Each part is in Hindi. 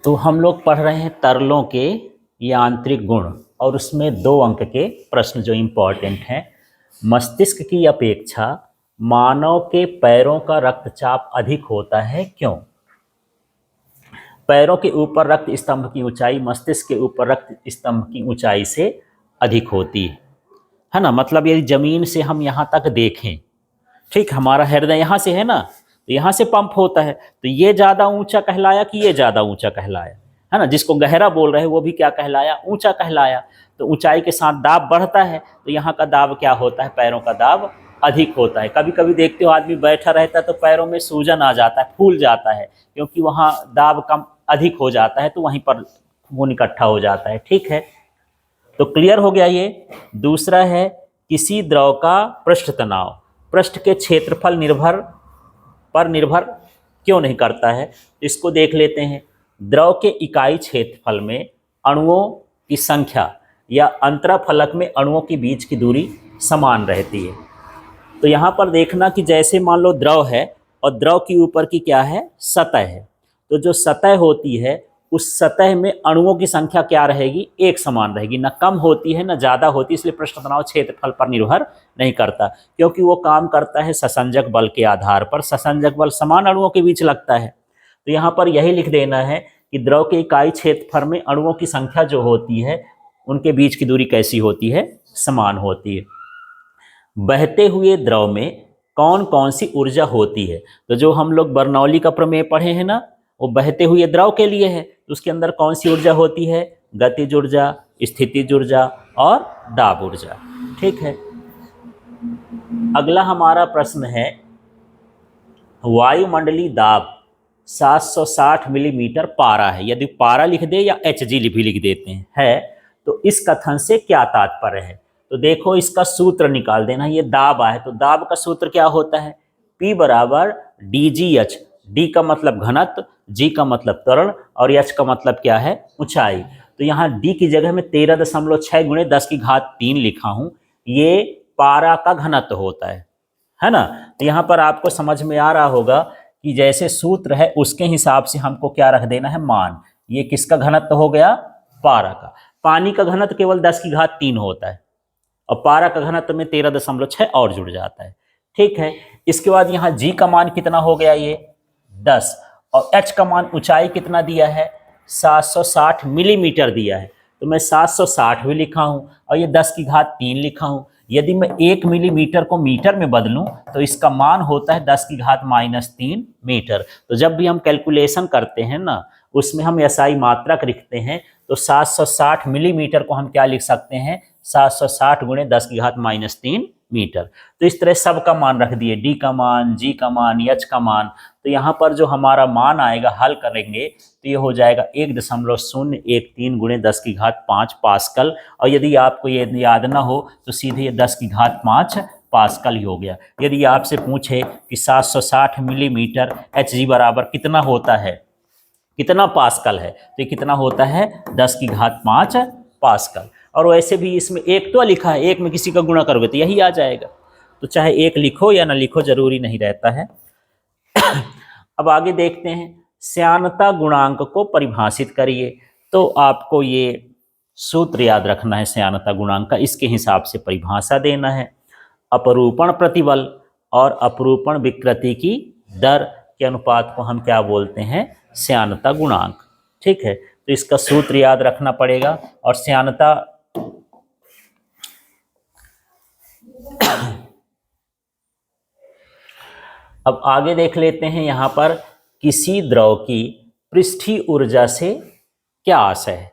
तो हम लोग पढ़ रहे हैं तरलों के यांत्रिक गुण और उसमें 2 अंक के प्रश्न जो इम्पोर्टेंट हैं। मस्तिष्क की अपेक्षा मानव के पैरों का रक्तचाप अधिक होता है, क्यों? पैरों के ऊपर रक्त स्तंभ की ऊंचाई मस्तिष्क के ऊपर रक्त स्तंभ की ऊंचाई से अधिक होती है ना। मतलब यदि जमीन से हम यहाँ तक देखें, ठीक, हमारा हृदय यहाँ से है ना, तो यहाँ से पंप होता है, तो ये ज़्यादा ऊंचा कहलाया कि ये ज़्यादा ऊंचा कहलाया, है ना। जिसको गहरा बोल रहे हैं वो भी क्या कहलाया, ऊंचा कहलाया। तो ऊंचाई के साथ दाब बढ़ता है, तो यहाँ का दाब क्या होता है, पैरों का दाब अधिक होता है। कभी कभी देखते हो आदमी बैठा रहता है तो पैरों में सूजन आ जाता है, फूल जाता है, क्योंकि वहाँ दाब कम अधिक हो जाता है, तो वहीं पर खून इकट्ठा हो जाता है। ठीक है, तो क्लियर हो गया ये। दूसरा है किसी द्रव का पृष्ठ तनाव पृष्ठ के क्षेत्रफल पर निर्भर क्यों नहीं करता है। इसको देख लेते हैं। द्रव के इकाई क्षेत्रफल में अणुओं की संख्या या अंतराफलक में अणुओं के बीच की दूरी समान रहती है। तो यहाँ पर देखना कि जैसे मान लो द्रव है और द्रव के ऊपर की क्या है, सतह है, तो जो सतह होती है उस सतह में अणुओं की संख्या क्या रहेगी, एक समान रहेगी, ना कम होती है ना ज़्यादा होती है। इसलिए पृष्ठ तनाव क्षेत्रफल पर निर्भर नहीं करता, क्योंकि वो काम करता है ससंजक बल के आधार पर। ससंजक बल समान अणुओं के बीच लगता है। तो यहाँ पर यही लिख देना है कि द्रव के इकाई क्षेत्रफल में अणुओं की संख्या जो होती है उनके बीच की दूरी कैसी होती है, समान होती है। बहते हुए द्रव में कौन कौन सी ऊर्जा होती है। तो जो हम लोग बर्नौली का प्रमेय पढ़े हैं ना, वो बहते हुए द्रव के लिए है। तो उसके अंदर कौन सी ऊर्जा होती है, गतिज ऊर्जा, स्थितिज ऊर्जा और दाब ऊर्जा। ठीक है, अगला हमारा प्रश्न है, वायुमंडलीय दाब 760 मिलीमीटर पारा है। यदि पारा लिख दे या HG भी लिख देते हैं तो इस कथन से क्या तात्पर्य है। तो देखो इसका सूत्र निकाल देना। ये दाब है तो दाब का सूत्र क्या होता है, P बराबर DGH। D का मतलब घनत्व, G का मतलब त्वरण और H का मतलब क्या है, ऊंचाई। तो यहाँ D की जगह में 13.6 गुणे 10 की घात 3 लिखा हूँ। ये पारा का घनत्व होता है ना। तो यहाँ पर आपको समझ में आ रहा होगा कि जैसे सूत्र है उसके हिसाब से हमको क्या रख देना है, मान। ये किसका घनत्व हो गया, पारा का। पानी का घनत्व केवल 10 की घात 3 होता है और पारा का घनत्व में 13.6 और जुड़ जाता है। ठीक है, इसके बाद यहाँ G का मान कितना हो गया, ये 10, और H का मान ऊंचाई कितना दिया है, 760 मिलीमीटर दिया है। तो मैं 760 भी लिखा हूँ और ये 10 की घात 3 लिखा हूँ। यदि मैं 1 मिलीमीटर को मीटर में बदलूं तो इसका मान होता है 10 की घात -3 मीटर। तो जब भी हम कैलकुलेशन करते हैं ना, उसमें हम SI मात्रक लिखते हैं, तो 760 मिलीमीटर को हम क्या लिख सकते हैं, 760 गुणे 10 की घात -3 मीटर। तो इस तरह सब का मान रख दिए, D का मान, G का मान, H का मान। तो यहाँ पर जो हमारा मान आएगा, हल करेंगे तो ये हो जाएगा 1.013 गुणे 10 की घात 5 पास्कल। और यदि आपको ये याद ना हो तो सीधे ये 10 की घात 5 पास्कल ही हो गया। यदि आपसे पूछे कि 760 मिलीमीटर HG बराबर कितना होता है, कितना पास्कल है, तो ये कितना होता है, 10 की घात 5 पास्कल। और वैसे भी इसमें एक तो लिखा है, एक में किसी का गुणा करोगे तो यही आ जाएगा। तो चाहे एक लिखो या ना लिखो, जरूरी नहीं रहता है। अब आगे देखते हैं, श्यानता गुणांक को परिभाषित करिए। तो आपको ये सूत्र याद रखना है श्यानता गुणांक का, इसके हिसाब से परिभाषा देना है। अपरूपण प्रतिबल और अपरूपण विकृति की दर के अनुपात को हम क्या बोलते हैं, श्यानता गुणांक। ठीक है, तो इसका सूत्र याद रखना पड़ेगा। और श्यानता अब आगे देख लेते हैं, यहाँ पर किसी द्रव की पृष्ठीय ऊर्जा से क्या आशय है।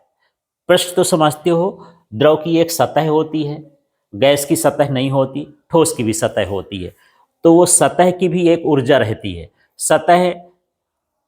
पृष्ठ तो समझते हो, द्रव की एक सतह होती है, गैस की सतह नहीं होती, ठोस की भी सतह होती है। तो वो सतह की भी एक ऊर्जा रहती है। सतह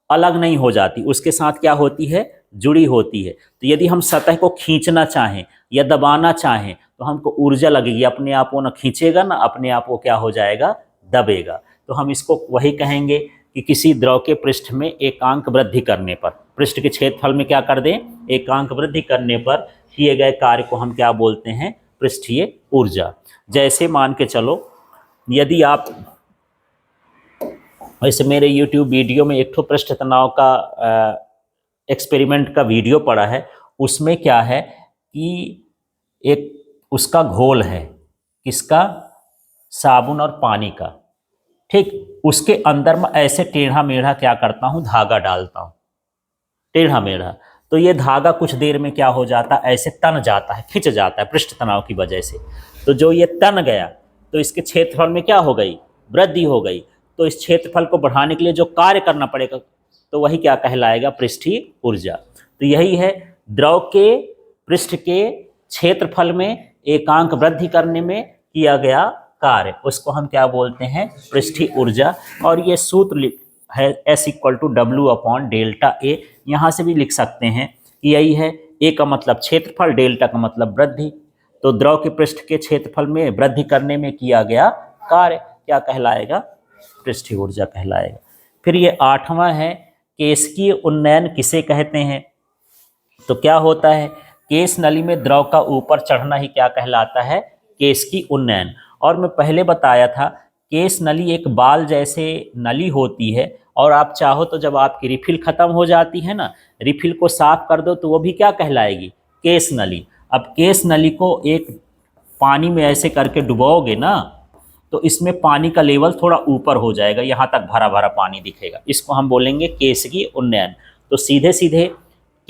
अलग नहीं हो जाती, उसके साथ क्या होती है, जुड़ी होती है। तो यदि हम सतह को खींचना चाहें या दबाना चाहें तो हमको ऊर्जा लगेगी। अपने आप वो ना खींचेगा ना अपने आप वो क्या हो जाएगा, दबेगा। तो हम इसको वही कहेंगे कि किसी द्रव के पृष्ठ में एकांक वृद्धि करने पर, पृष्ठ के क्षेत्रफल में क्या कर दें, एकांक वृद्धि करने पर किए गए कार्य को हम क्या बोलते हैं, पृष्ठीय ऊर्जा। जैसे मान के चलो, यदि आप, वैसे मेरे YouTube वीडियो में एक ठो पृष्ठ तनाव का एक्सपेरिमेंट का वीडियो पड़ा है, उसमें क्या है कि एक उसका घोल है, किसका, साबुन और पानी का, ठीक, उसके अंदर मैं ऐसे टेढ़ा मेढ़ा क्या करता हूँ, धागा डालता हूँ, टेढ़ा मेढ़ा। तो ये धागा कुछ देर में क्या हो जाता है, ऐसे तन जाता है, खिंच जाता है पृष्ठ तनाव की वजह से। तो जो ये तन गया तो इसके क्षेत्रफल में क्या हो गई, वृद्धि हो गई। तो इस क्षेत्रफल को बढ़ाने के लिए जो कार्य करना पड़ेगा तो वही क्या कहलाएगा, पृष्ठीय ऊर्जा। तो यही है द्रव के पृष्ठ के क्षेत्रफल में एकांक वृद्धि करने में किया गया कार्य, उसको हम क्या बोलते हैं, पृष्ठीय ऊर्जा। और ये सूत्र है S = W/Δ A। यहाँ से भी लिख सकते हैं कि यही है, A का मतलब क्षेत्रफल, डेल्टा का मतलब वृद्धि। तो द्रव के पृष्ठ के क्षेत्रफल में वृद्धि करने में किया गया कार्य क्या कहलाएगा, पृष्ठीय ऊर्जा कहलाएगा। फिर ये 8वां है, केशिकीय उन्नयन किसे कहते हैं। तो क्या होता है, केश नली में द्रव का ऊपर चढ़ना ही क्या कहलाता है, केशिकीय उन्नयन। और मैं पहले बताया था, केश नली एक बाल जैसे नली होती है, और आप चाहो तो जब आपकी रिफिल खत्म हो जाती है ना, रिफिल को साफ कर दो तो वो भी क्या कहलाएगी, केश नली। अब केश नली को एक पानी में ऐसे करके डुबाओगे ना, तो इसमें पानी का लेवल थोड़ा ऊपर हो जाएगा, यहाँ तक भरा भरा पानी दिखेगा, इसको हम बोलेंगे केशिकीय उन्नयन। तो सीधे सीधे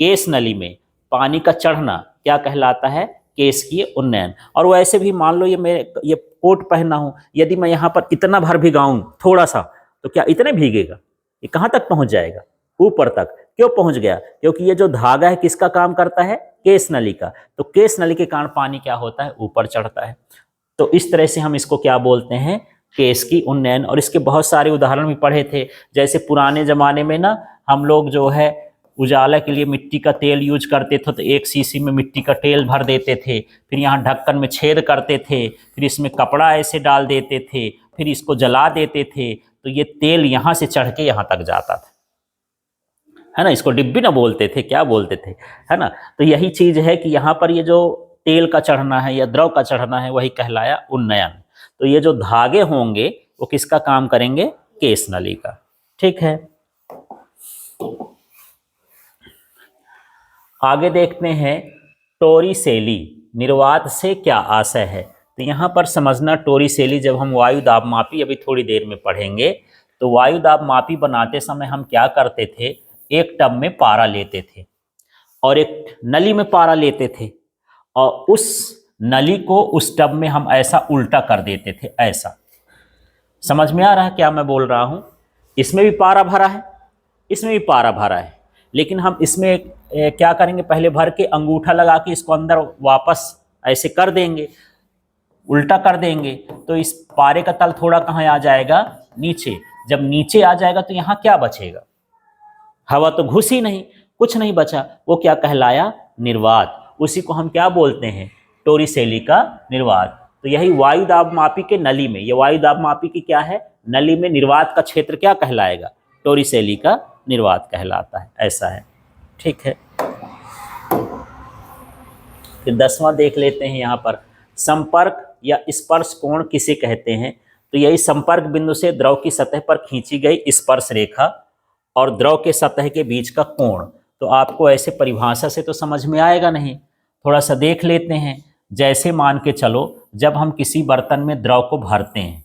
केश नली में पानी का चढ़ना क्या कहलाता है, केशिकीय उन्नयन। और वैसे भी मान लो ये कोट पहना हूँ, यदि मैं यहाँ पर इतना भर भिगाऊं थोड़ा सा, तो क्या इतने भीगेगा, ये कहाँ तक पहुँच जाएगा, ऊपर तक। क्यों पहुँच गया, क्योंकि ये जो धागा है किसका काम करता है, केश नली का। तो केश नली के कारण पानी क्या होता है, ऊपर चढ़ता है। तो इस तरह से हम इसको क्या बोलते हैं, केशिकीय उन्नयन। और इसके बहुत सारे उदाहरण भी पढ़े थे, जैसे पुराने ज़माने में ना हम लोग जो है उजाला के लिए मिट्टी का तेल यूज करते थे, तो एक शीशी में मिट्टी का तेल भर देते थे, फिर यहाँ ढक्कन में छेद करते थे, फिर इसमें कपड़ा ऐसे डाल देते थे, फिर इसको जला देते थे, तो ये तेल यहाँ से चढ़ के यहाँ तक जाता था, है ना। इसको डिब्बी ना बोलते थे, क्या बोलते थे, है ना। तो यही चीज़ है कि यहाँ पर ये जो तेल का चढ़ना है या द्रव का चढ़ना है वही कहलाया उन्नयन। तो ये जो धागे होंगे वो किसका काम करेंगे, केश नली का, ठीक है। आगे देखते हैं, टोरिसेली निर्वात से क्या आशय है। तो यहाँ पर समझना, टोरिसेली जब हम वायु दाब मापी अभी थोड़ी देर में पढ़ेंगे, तो वायु दाब मापी बनाते समय हम क्या करते थे, एक टब में पारा लेते थे और एक नली में पारा लेते थे, और उस नली को उस टब में हम ऐसा उल्टा कर देते थे, ऐसा। समझ में आ रहा है क्या मैं बोल रहा हूँ। इसमें भी पारा भरा है, इसमें भी पारा भरा है, लेकिन हम इसमें क्या करेंगे, पहले भर के अंगूठा लगा के इसको अंदर वापस ऐसे कर देंगे, उल्टा कर देंगे, तो इस पारे का तल थोड़ा कहाँ आ जाएगा, नीचे। जब नीचे आ जाएगा तो यहाँ क्या बचेगा, हवा तो घुसी नहीं, कुछ नहीं बचा, वो क्या कहलाया, निर्वात। उसी को हम क्या बोलते हैं, टोरिसेली का निर्वात। तो यही वायु दाब मापी के नली में, ये वायु दाब मापी की क्या है, नली में निर्वात का क्षेत्र क्या कहलाएगा, टोरिसेली का निर्वात कहलाता है, ऐसा है, ठीक है। फिर 10वां देख लेते हैं यहाँ पर, संपर्क या स्पर्श कोण किसे कहते हैं। तो यही संपर्क बिंदु से द्रव की सतह पर खींची गई स्पर्श रेखा और द्रव के सतह के बीच का कोण। तो आपको ऐसे परिभाषा से तो समझ में आएगा नहीं, थोड़ा सा देख लेते हैं। जैसे मान के चलो, जब हम किसी बर्तन में द्रव को भरते हैं,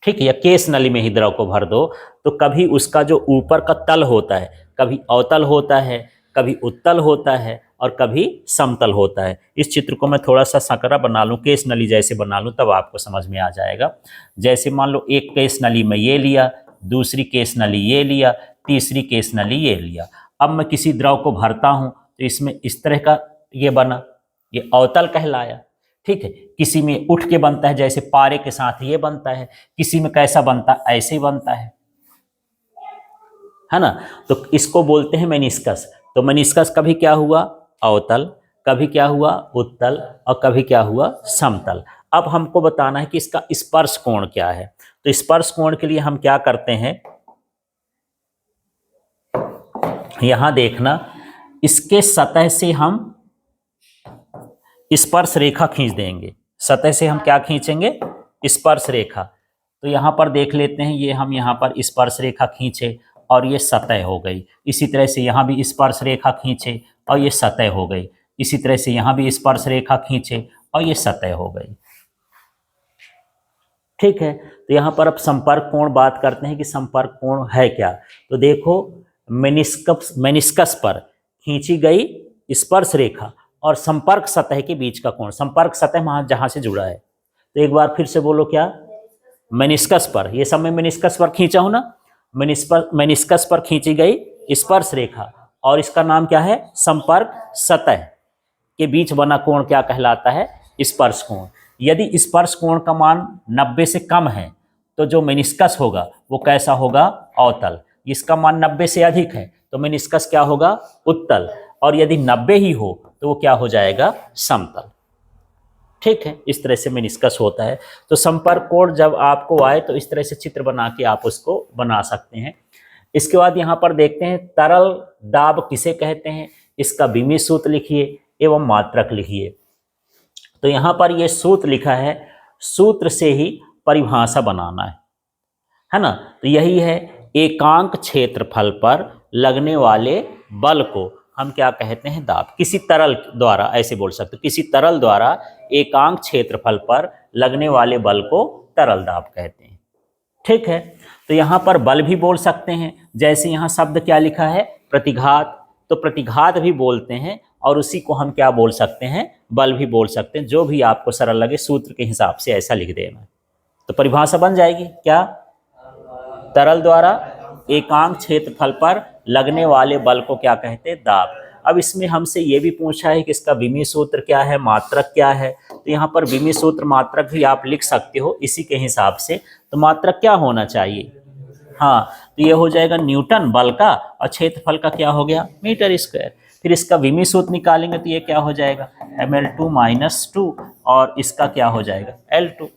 ठीक है, या केश नली में ही द्रव को भर दो, तो कभी उसका जो ऊपर का तल होता है, कभी अवतल होता है, कभी उत्तल होता है और कभी समतल होता है। इस चित्र को मैं थोड़ा सा संकरा बना लूँ, केश नली जैसे बना लूँ, तब आपको समझ में आ जाएगा। जैसे मान लो एक केश नली में ये लिया, दूसरी केश नली ये लिया, तीसरी केश नली ये लिया। अब मैं किसी द्रव को भरता हूँ तो इसमें इस तरह का ये बना, ये अवतल कहलाया, ठीक है। किसी में उठ के बनता है, जैसे पारे के साथ ये बनता है, किसी में कैसा बनता है, ऐसे ही बनता है ना। तो इसको बोलते हैं मेनिस्कस। तो मेनिस्कस कभी क्या हुआ, अवतल, कभी क्या हुआ, उत्तल, और कभी क्या हुआ, समतल। अब हमको बताना है कि इसका स्पर्श कोण क्या है। तो स्पर्श कोण के लिए हम क्या करते हैं, यहां देखना, इसके सतह से हम स्पर्श रेखा खींच देंगे। सतह से हम क्या खींचेंगे, स्पर्श रेखा। तो यहां पर देख लेते हैं, ये हम यहां पर स्पर्श रेखा खींचे और ये सतह हो गई। इसी तरह से यहाँ भी स्पर्श रेखा खींचे और ये सतह हो गई। इसी तरह से यहाँ भी स्पर्श रेखा खींचे और ये सतह हो गई। ठीक है, तो यहाँ पर अब संपर्क कोण बात करते हैं कि संपर्क कोण है क्या। तो देखो, मेनिस्कस पर खींची गई स्पर्श रेखा और संपर्क सतह के बीच का कोण, संपर्क सतह वहां जहां से जुड़ा है। तो एक बार फिर से बोलो, क्या? मेनिस्कस पर, ये सब मैं मेनिस्कस पर खींचा हूं ना, मेनिस्कस पर खींची गई स्पर्श रेखा और इसका नाम क्या है? संपर्क सतह के बीच बना कोण क्या कहलाता है? स्पर्श कोण। यदि स्पर्श कोण का मान 90 से कम है तो जो मेनिस्कस होगा वो कैसा होगा? अवतल। इसका मान 90 से अधिक है तो मेनिस्कस क्या होगा? उत्तल। और यदि 90 ही हो तो वो क्या हो जाएगा? समतल। ठीक है, इस तरह से मेनिस्कस होता है। तो संपर्क कोण जब आपको आए तो इस तरह से चित्र बना के आप उसको बना सकते हैं। इसके बाद यहाँ पर देखते हैं तरल दाब किसे कहते हैं, इसका विमीय सूत्र लिखिए एवं मात्रक लिखिए। तो यहाँ पर ये सूत्र लिखा है, सूत्र से ही परिभाषा बनाना है ना। तो यही है, एकांक क्षेत्रफल पर लगने वाले बल को हम क्या कहते हैं? दाब। किसी तरल द्वारा, ऐसे बोल सकते हो, किसी तरल द्वारा एकांक क्षेत्रफल पर लगने वाले बल को तरल दाब कहते हैं। ठीक है, तो यहाँ पर बल भी बोल सकते हैं, जैसे यहाँ शब्द क्या लिखा है? प्रतिघात। तो प्रतिघात भी बोलते हैं और उसी को हम क्या बोल सकते हैं? बल भी बोल सकते हैं। जो भी आपको सरल लगे सूत्र के हिसाब से ऐसा लिख देना। तो परिभाषा बन जाएगी क्या? तरल द्वारा एकांक क्षेत्रफल पर लगने वाले बल को क्या कहते हैं? दाब। अब इसमें हमसे ये भी पूछा है कि इसका विमीय सूत्र क्या है, मात्रक क्या है। तो यहाँ पर विमीय सूत्र मात्रक भी आप लिख सकते हो इसी के हिसाब से। तो मात्रक क्या होना चाहिए? हाँ, तो ये हो जाएगा न्यूटन बल का और क्षेत्रफल का क्या हो गया? Metre square. फिर इसका विमीय सूत्र निकालेंगे तो ये क्या हो जाएगा? ml2 - 2 और इसका क्या हो जाएगा? L2।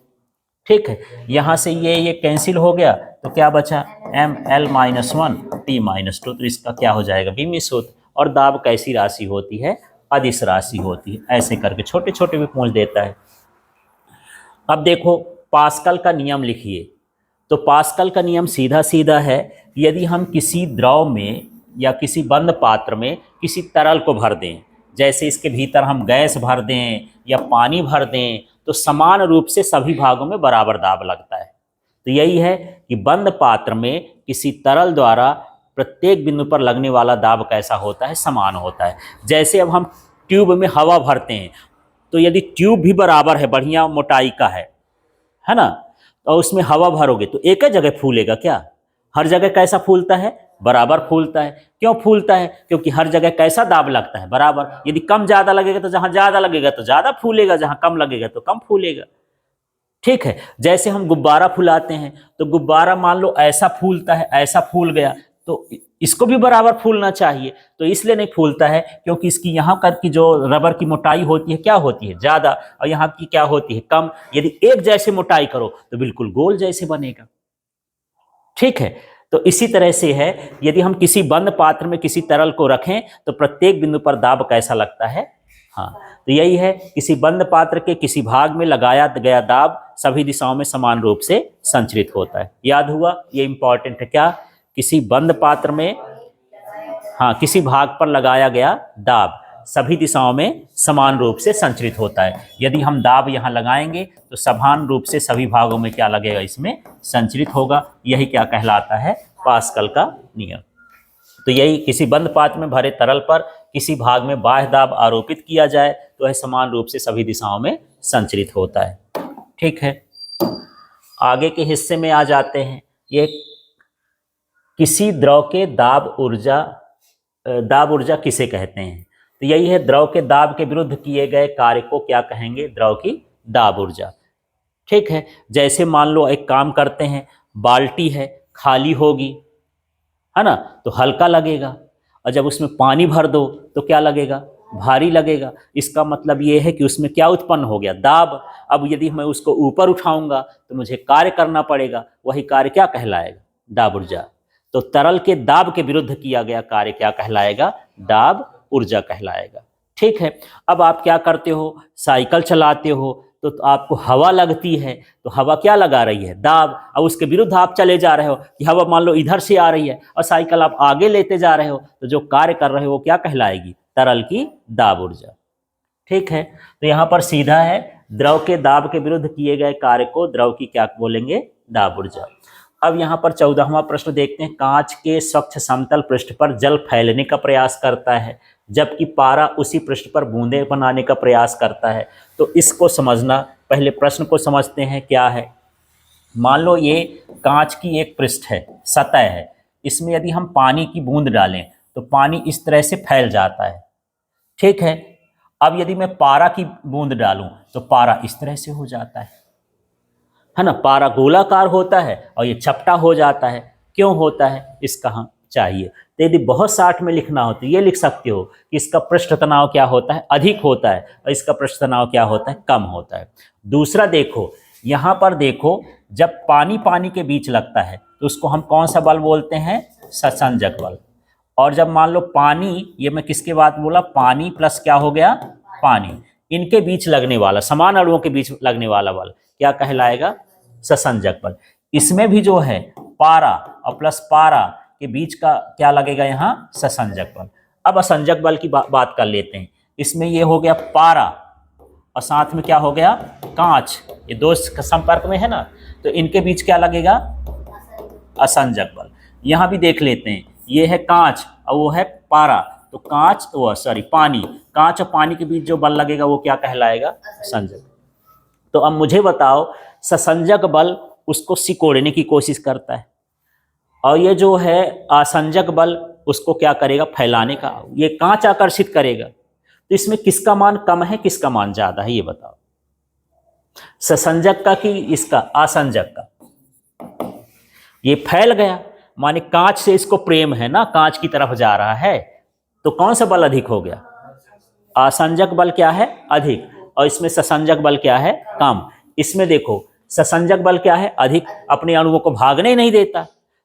ठीक है, यहाँ से ये कैंसिल हो गया तो क्या बचा? ml - 1 t - 2। तो इसका क्या हो जाएगा? विमीय सूत्र। और दाब कैसी राशि होती है? अदिश राशि होती है। ऐसे करके छोटे छोटे भी पूछ देता है। अब देखो, पास्कल का नियम लिखिए। तो पास्कल का नियम सीधा सीधा है, यदि हम किसी द्रव में या किसी बंद पात्र में किसी तरल को भर दें, जैसे इसके भीतर हम गैस भर दें या पानी भर दें, तो समान रूप से सभी भागों में बराबर दाब लगता है। तो यही है कि बंद पात्र में किसी तरल द्वारा प्रत्येक बिंदु पर लगने वाला दाब कैसा होता है? समान होता है। जैसे अब हम ट्यूब में हवा भरते हैं, तो यदि ट्यूब भी बराबर है, बढ़िया मोटाई का है ना, और उसमें हवा भरोगे तो एक ही जगह फूलेगा क्या? हर जगह कैसा फूलता है? बराबर फूलता है। क्यों फूलता है? क्योंकि हर जगह कैसा दाब लगता है? बराबर। यदि कम ज्यादा लगेगा तो जहां ज्यादा लगेगा तो ज्यादा फूलेगा, जहां कम लगेगा तो कम फूलेगा। ठीक है, जैसे हम गुब्बारा फुलाते हैं तो गुब्बारा मान लो ऐसा फूलता है, ऐसा फूल गया, तो इसको भी बराबर फूलना चाहिए। तो इसलिए नहीं फूलता है क्योंकि इसकी यहाँ कर की जो रबर की मोटाई होती है क्या होती है? ज्यादा, और यहाँ की क्या होती है? कम। यदि एक जैसे मोटाई करो तो बिल्कुल गोल जैसे बनेगा। ठीक है, तो इसी तरह से है, यदि हम किसी बंद पात्र में किसी तरल को रखें तो प्रत्येक बिंदु पर दाब कैसा लगता है? हाँ, तो यही है, किसी बंद पात्र के किसी भाग में लगाया गया दाब सभी दिशाओं में समान रूप से संचरित होता है। याद हुआ? ये इंपॉर्टेंट है। क्या? किसी बंद पात्र में, हाँ, किसी भाग पर लगाया गया दाब सभी दिशाओं में समान रूप से संचरित होता है। यदि हम दाब यहाँ लगाएंगे तो समान रूप से सभी भागों में क्या लगेगा? इसमें संचरित होगा। यही क्या कहलाता है? पास्कल का नियम। तो यही, किसी बंद पात्र में भरे तरल पर किसी भाग में बाह्य दाब आरोपित किया जाए तो वह समान रूप से सभी दिशाओं में संचरित होता है। ठीक है, आगे के हिस्से में आ जाते हैं। ये किसी द्रव के दाब ऊर्जा किसे कहते हैं? तो यही है, द्रव के दाब के विरुद्ध किए गए कार्य को क्या कहेंगे? द्रव की दाब ऊर्जा। ठीक है, जैसे मान लो एक काम करते हैं, बाल्टी है, खाली होगी, है ना, तो हल्का लगेगा, और जब उसमें पानी भर दो तो क्या लगेगा? भारी लगेगा। इसका मतलब ये है कि उसमें क्या उत्पन्न हो गया? दाब। अब यदि मैं उसको ऊपर उठाऊंगा तो मुझे कार्य करना पड़ेगा, वही कार्य क्या कहलाएगा? दाब ऊर्जा। तो तरल के दाब के विरुद्ध किया गया कार्य क्या कहलाएगा? दाब ऊर्जा कहलाएगा। ठीक है, अब आप क्या करते हो? साइकिल चलाते हो तो आपको हवा लगती है, तो हवा क्या लगा रही है? दाब। और उसके विरुद्ध आप चले जा रहे हो कि हवा मान लो इधर से आ रही है और साइकिल आप आगे लेते जा रहे हो, तो जो कार्य कर रहे हो वो क्या कहलाएगी? तरल की दाब ऊर्जा। ठीक है, तो यहाँ पर सीधा है, द्रव के दाब के विरुद्ध किए गए कार्य को द्रव की क्या बोलेंगे? दाब ऊर्जा। अब यहाँ पर 14वां प्रश्न देखते हैं। कांच के स्वच्छ समतल पृष्ठ पर जल फैलने का प्रयास करता है, जबकि पारा उसी पृष्ठ पर बूंदें बनाने का प्रयास करता है। तो इसको समझना, पहले प्रश्न को समझते हैं क्या है। मान लो ये कांच की एक पृष्ठ है, सतह है, इसमें यदि हम पानी की बूंद डालें तो पानी इस तरह से फैल जाता है। ठीक है, अब यदि मैं पारा की बूंद डालूं तो पारा इस तरह से हो जाता है ना। पारा गोलाकार होता है और ये चपटा हो जाता है। क्यों होता है इसका हम चाहिए, तो यदि बहुत साठ में लिखना हो तो ये लिख सकते हो कि इसका पृष्ठ तनाव क्या होता है? अधिक होता है, और इसका पृष्ठ तनाव क्या होता है? कम होता है। दूसरा देखो, यहाँ पर देखो, जब पानी पानी के बीच लगता है तो उसको हम कौन सा बल बोलते हैं? ससंजक बल। और जब मान लो पानी, ये मैं किसके बात बोला? पानी प्लस क्या हो गया? पानी, इनके बीच लगने वाला, समान अणुओं के बीच लगने वाला बल क्या कहलाएगा? ससंजक बल। इसमें भी जो है पारा और प्लस पारा के बीच का क्या लगेगा? यहाँ ससंजक बल। अब असंजक बल की बात कर लेते हैं। इसमें ये हो गया पारा और साथ में क्या हो गया? कांच, ये दो संपर्क में है ना, तो इनके बीच क्या लगेगा? असंजक बल। यहाँ भी देख लेते हैं, ये है कांच और वो है पारा, तो कांच पानी, कांच और पानी के बीच जो बल लगेगा वो क्या कहलाएगा? संजक। तो अब मुझे बताओ, ससंजक बल उसको सिकोड़ने की कोशिश करता है, और ये जो है असंजक बल उसको क्या करेगा? फैलाने का। ये कांच आकर्षित करेगा, तो इसमें किसका मान कम है, किसका मान ज्यादा है? ये बताओ, ससंजक का कि इसका? असंजक का। ये फैल गया, माने कांच से इसको प्रेम है ना, कांच की तरफ जा रहा है, तो कौन सा बल अधिक हो गया? असंजक बल क्या है? अधिक। और इसमें ससंजक बल क्या है? कम। इसमें देखो, ससंजक बल क्या है? अधिक, अपने अणुओं को भागने ही नहीं देता,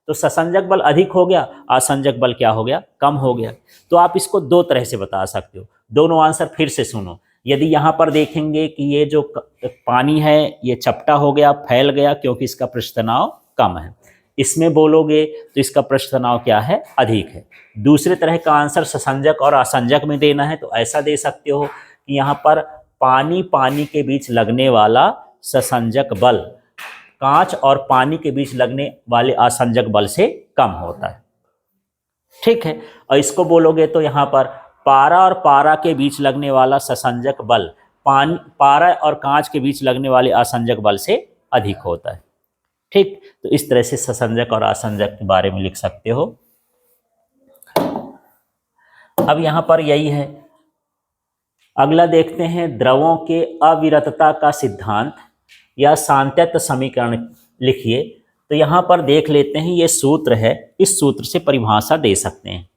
तो ससंजक बल अधिक हो गया, असंजक बल क्या हो गया? कम हो गया। तो आप इसको दो तरह से बता सकते हो। दोनों आंसर फिर से सुनो। यदि यहाँ पर देखेंगे कि ये जो पानी है ये चपटा हो गया, फैल गया, क्योंकि इसका पृष्ठ तनाव कम है। इसमें बोलोगे तो इसका पृष्ठ तनाव क्या है? अधिक है। दूसरे तरह का आंसर ससंजक और असंजक में देना है तो ऐसा दे सकते हो कि यहाँ पर पानी पानी के बीच लगने वाला ससंजक बल कांच और पानी के बीच लगने वाले असंजक बल से कम होता है। ठीक है, और इसको बोलोगे तो यहाँ पर पारा और पारा के बीच लगने वाला ससंजक बल पारा और कांच के बीच लगने वाले असंजक बल से अधिक होता है। ठीक, तो इस तरह से ससंजक और असंजक के बारे में लिख सकते हो। अब यहाँ पर यही है, अगला देखते हैं, द्रवों के अविरतता का सिद्धांत या सांतत्य समीकरण लिखिए। तो यहाँ पर देख लेते हैं, ये सूत्र है, इस सूत्र से परिभाषा दे सकते हैं।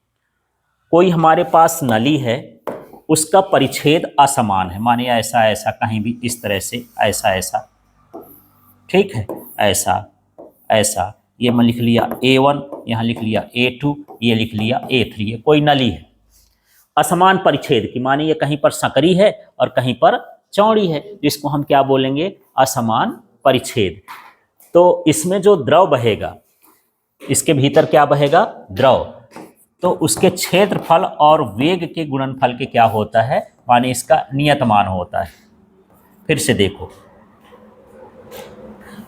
कोई हमारे पास नली है, उसका परिच्छेद असमान है, माने ऐसा ऐसा, कहीं भी इस तरह से, ऐसा ऐसा, ठीक है, ऐसा ऐसा, ये मैं लिख लिया A1, यहाँ लिख लिया A2, ये लिख लिया A3। ये कोई नली है असमान परिच्छेद की, माने ये कहीं पर संकरी है और कहीं पर चौड़ी है, जिसको हम क्या बोलेंगे? असमान परिच्छेद। तो इसमें जो द्रव बहेगा, इसके भीतर क्या बहेगा? द्रव, तो उसके क्षेत्रफल और वेग के गुणनफल के क्या होता है? माने इसका नियत मान होता है। फिर से देखो,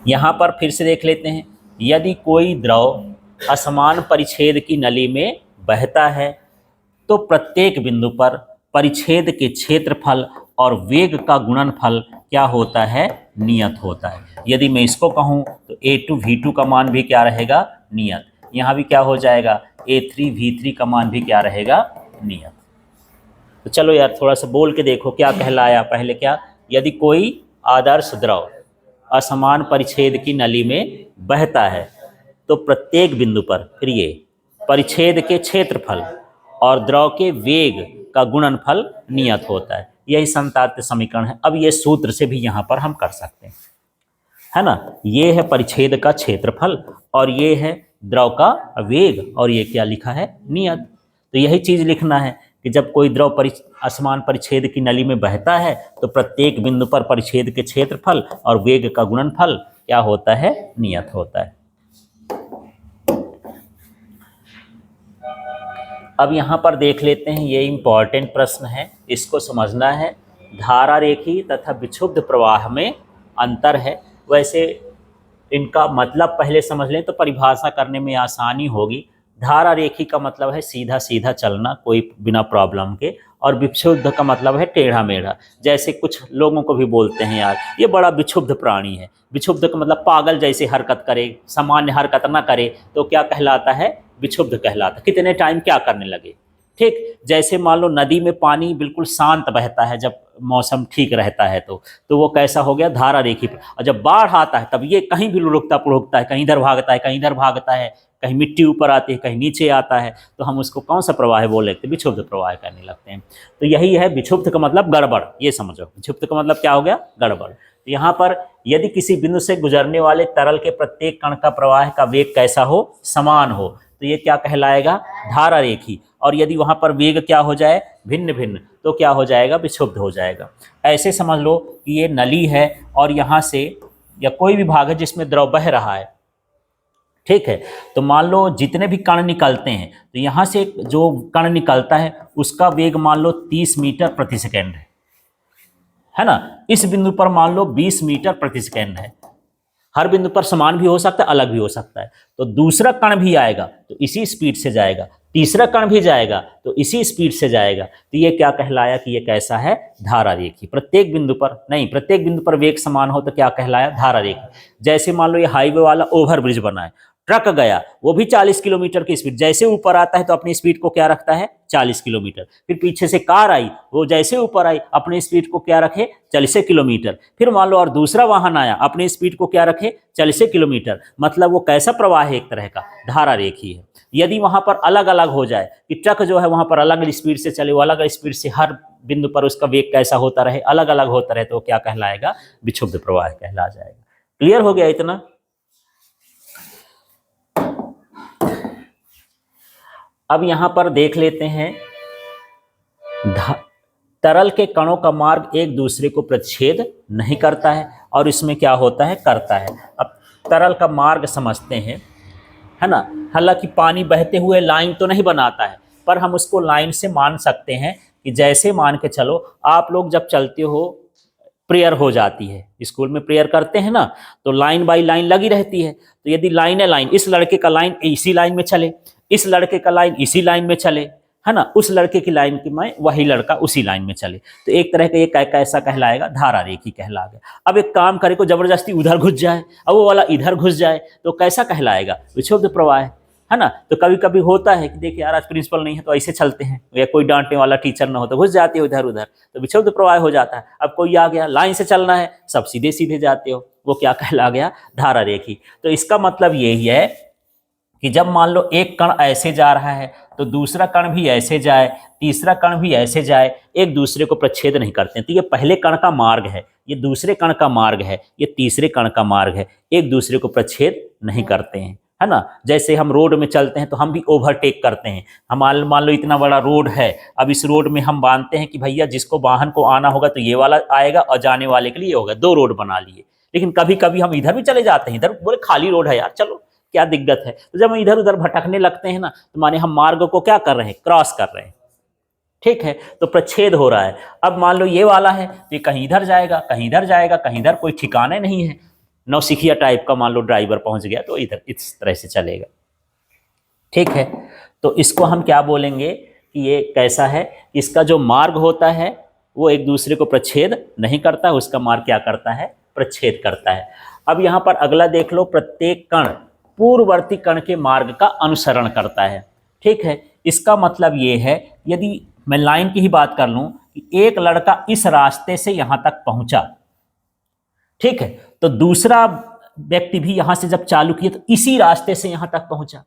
यहाँ पर फिर से देख लेते हैं, यदि कोई द्रव असमान परिच्छेद की नली में बहता है तो प्रत्येक बिंदु पर परिच्छेद के क्षेत्रफल और वेग का गुणनफल क्या होता है? नियत होता है। यदि मैं इसको कहूँ तो A2 V2 का मान भी क्या रहेगा? नियत। यहाँ भी क्या हो जाएगा? A3 V3 का मान भी क्या रहेगा? नियत। तो चलो यार थोड़ा सा बोल के देखो क्या कहलाया। पहले क्या, यदि कोई आदर्श द्रव असमान परिच्छेद की नली में बहता है तो प्रत्येक बिंदु पर फिर ये परिच्छेद के क्षेत्रफल और द्रव के वेग का गुणनफल नियत होता है। यही सांतत्य समीकरण है। अब ये सूत्र से भी यहाँ पर हम कर सकते हैं, है ना। ये है परिच्छेद का क्षेत्रफल और ये है द्रव का वेग और ये क्या लिखा है? नियत। तो यही चीज़ लिखना है कि जब कोई द्रव असमान परिच्छेद की नली में बहता है तो प्रत्येक बिंदु पर परिच्छेद के क्षेत्रफल और वेग का गुणनफल क्या होता है, नियत होता है। अब यहाँ पर देख लेते हैं, ये इंपॉर्टेंट प्रश्न है, इसको समझना है। धारा रेखी तथा विक्षुब्ध प्रवाह में अंतर है। वैसे इनका मतलब पहले समझ लें तो परिभाषा करने में आसानी होगी। धारा रेखी का मतलब है सीधा सीधा चलना कोई बिना प्रॉब्लम के, और विक्षुब्ध का मतलब है टेढ़ा मेढ़ा। जैसे कुछ लोगों को भी बोलते हैं यार ये बड़ा विक्षुब्ध प्राणी है, विक्षुब्ध का मतलब पागल जैसे हरकत करे, सामान्य हरकत ना करे, तो क्या कहलाता है, विक्षुब्ध कहलाता। कितने टाइम क्या करने लगे, ठीक। जैसे मान लो नदी में पानी बिल्कुल शांत बहता है जब मौसम ठीक रहता है तो वो कैसा हो गया, धारा रेखी पर। और जब बाढ़ आता है तब ये कहीं भी लुढ़कता पुढ़कता है, कहीं इधर भागता है, कहीं इधर भागता है, कहीं मिट्टी ऊपर आती है, कहीं नीचे आता है, तो हम उसको कौन सा प्रवाह बोल लेते हैं, विक्षुब्ध प्रवाह कहने लगते हैं। तो यही है, विक्षुब्ध का मतलब गड़बड़, ये समझो, विक्षुब्ध का मतलब क्या हो गया, गड़बड़। तो यहाँ पर यदि किसी बिंदु से गुजरने वाले तरल के प्रत्येक कण का प्रवाह का वेग कैसा हो, समान हो, तो ये क्या कहलाएगा, धारा रेखी। और यदि वहाँ पर वेग क्या हो जाए, भिन्न भिन्न, तो क्या हो जाएगा, विक्षुब्ध हो जाएगा। ऐसे समझ लो कि ये नली है और यहाँ से या कोई भी भाग है जिसमें द्रव बह रहा है, ठीक है। तो मान लो जितने भी कण निकलते हैं, तो यहाँ से जो कण निकलता है उसका वेग मान लो 30 मीटर प्रति सेकेंड है ना। इस बिंदु पर मान लो 20 मीटर प्रति सेकेंड है। हर बिंदु पर समान भी हो सकता है, अलग भी हो सकता है। तो दूसरा कण भी आएगा तो इसी स्पीड से जाएगा, तीसरा कण भी जाएगा तो इसी स्पीड से जाएगा। तो ये क्या कहलाया कि ये कैसा है, धारा रेखी। प्रत्येक बिंदु पर नहीं, प्रत्येक बिंदु पर वेग समान हो तो क्या कहलाया, धारा रेखी। जैसे मान लो ये हाईवे वाला ओवरब्रिज बना है, ट्रक गया, वो भी 40 किलोमीटर की स्पीड, जैसे ऊपर आता है तो अपनी स्पीड को क्या रखता है, 40 किलोमीटर। फिर पीछे से कार आई, वो जैसे ऊपर आई अपनी स्पीड को क्या रखे, 40 किलोमीटर। फिर मान लो और दूसरा वाहन आया, अपनी स्पीड को क्या रखे, 40 किलोमीटर। मतलब वो कैसा प्रवाह है, एक तरह का धारा रेखी है। यदि वहां पर अलग अलग हो जाए कि ट्रक जो है वहां पर अलग स्पीड से चले, वो अलग स्पीड से, हर बिंदु पर उसका वेग कैसा होता रहे, अलग अलग होता रहे, तो क्या कहलाएगा, विक्षुब्ध प्रवाह कहला जाएगा। क्लियर हो गया इतना। अब यहां पर देख लेते हैं, तरल के कणों का मार्ग एक दूसरे को प्रतिच्छेद नहीं करता है, और इसमें क्या होता है, करता है। अब तरल का मार्ग समझते हैं, है ना। हालांकि पानी बहते हुए लाइन तो नहीं बनाता है, पर हम उसको लाइन से मान सकते हैं कि जैसे मान के चलो, आप लोग जब चलते हो, प्रेयर हो जाती है, स्कूल में प्रेयर करते हैं ना, तो लाइन बाई लाइन लगी रहती है। तो यदि लाइन है, लाइन, इस लड़के का लाइन इसी लाइन में चले, इस लड़के का लाइन इसी लाइन में चले, है ना, उस लड़के की लाइन की में वही लड़का उसी लाइन में चले, तो एक तरह का ये कैसा कहलाएगा, धारा रेखी कहला गया। अब एक काम करे को जबरदस्ती उधर घुस जाए, अब वो वाला इधर घुस जाए, तो कैसा कहलाएगा, विक्षुब्ध प्रवाह है ना। तो कभी कभी होता है कि देखिए यार आज प्रिंसिपल नहीं है तो ऐसे चलते हैं, या कोई डांटने वाला टीचर ना हो तो घुस जाते हो इधर उधर, तो विक्षुब्ध प्रवाह हो जाता है। अब कोई आ गया, लाइन से चलना है, सब सीधे सीधे जाते हो, वो क्या कहला गया, धारा रेखी। तो इसका मतलब यही है कि जब मान लो एक कण ऐसे जा रहा है तो दूसरा कण भी ऐसे जाए, तीसरा कण भी ऐसे जाए, एक दूसरे को प्रच्छेद नहीं करते हैं। तो ये पहले कण का मार्ग है, ये दूसरे कण का मार्ग है, ये तीसरे कण का मार्ग है, एक दूसरे को प्रच्छेद नहीं करते हैं, है ना। जैसे हम रोड में चलते हैं तो हम भी ओवरटेक करते हैं। हम मान लो इतना बड़ा रोड है, अब इस रोड में हम मानते हैं कि भैया जिसको वाहन को आना होगा तो ये वाला आएगा और जाने वाले के लिए होगा, दो रोड बना लिए। लेकिन कभी कभी हम इधर भी चले जाते हैं, इधर बोले खाली रोड है यार, चलो क्या दिक्कत है। तो जब हम इधर उधर भटकने लगते हैं ना, तो माने हम मार्ग को क्या कर रहे हैं, क्रॉस कर रहे हैं, ठीक है। तो प्रच्छेद हो रहा है। अब मान लो ये वाला है तो ये कहीं इधर जाएगा, कहीं इधर जाएगा, कहीं इधर, कोई ठिकाने नहीं है। नौसिखिया टाइप का मान लो ड्राइवर पहुंच गया तो इधर इस तरह से चलेगा, ठीक है। तो इसको हम क्या बोलेंगे कि ये कैसा है, इसका जो मार्ग होता है वो एक दूसरे को प्रच्छेद नहीं करता, उसका मार्ग क्या करता है, प्रच्छेद करता है। अब यहाँ पर अगला देख लो, प्रत्येक कण पूर्ववर्ती कण के मार्ग का अनुसरण करता है, ठीक है। इसका मतलब ये है, यदि मैं लाइन की ही बात कर लूं कि एक लड़का इस रास्ते से यहां तक पहुंचा, ठीक है, तो दूसरा व्यक्ति भी यहां से जब चालू किया तो इसी रास्ते से यहां तक पहुंचा,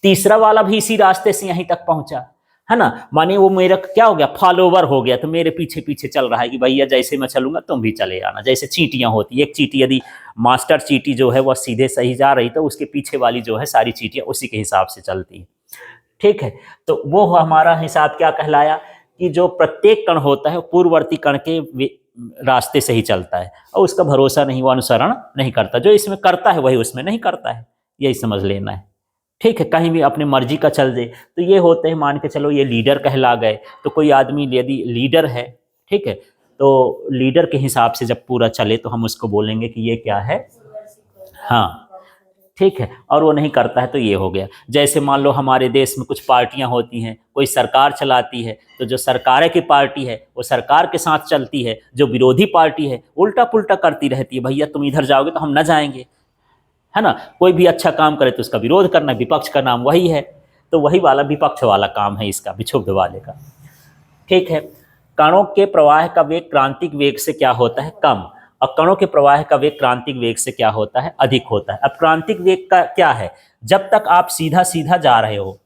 तीसरा वाला भी इसी रास्ते से यहीं तक पहुंचा, है ना। माने वो मेरा क्या हो गया, फॉलोवर हो गया, तो मेरे पीछे पीछे चल रहा है कि भैया जैसे मैं चलूंगा तुम भी चले आना। जैसे चींटियां होती, एक चींटी यदि मास्टर चींटी जो है वह सीधे सही जा रही तो उसके पीछे वाली जो है सारी चींटियां उसी के हिसाब से चलती है, ठीक है। तो वो हमारा हिसाब क्या कहलाया कि जो प्रत्येक कण होता है पूर्ववर्ती कण के रास्ते से ही चलता है और उसका भरोसा नहीं, वो अनुसरण नहीं करता। जो इसमें करता है वही उसमें नहीं करता है, यही समझ लेना है। ठीक है, कहीं भी अपनी मर्जी का चल दे तो ये होते हैं, मान के चलो ये लीडर कहला गए। तो कोई आदमी यदि लीडर है, ठीक है, तो लीडर के हिसाब से जब पूरा चले तो हम उसको बोलेंगे कि ये क्या है, हाँ ठीक है, और वो नहीं करता है तो ये हो गया। जैसे मान लो हमारे देश में कुछ पार्टियां होती हैं, कोई सरकार चलाती है, तो जो सरकार की पार्टी है वो सरकार के साथ चलती है, जो विरोधी पार्टी है उल्टा पुल्टा करती रहती है, भैया तुम इधर जाओगे तो हम न जाएंगे, है ना। कोई भी अच्छा काम करे तो उसका विरोध करना, विपक्ष का नाम वही है। तो वही वाला विपक्ष वाला काम है इसका, विक्षुब्ध वाले का। ठीक है, कणों के प्रवाह का वेग क्रांतिक वेग से क्या होता है, कम, और कणों के प्रवाह का वेग क्रांतिक वेग से क्या होता है, अधिक होता है। अब क्रांतिक वेग का क्या है, जब तक आप सीधा सीधा जा रहे हो,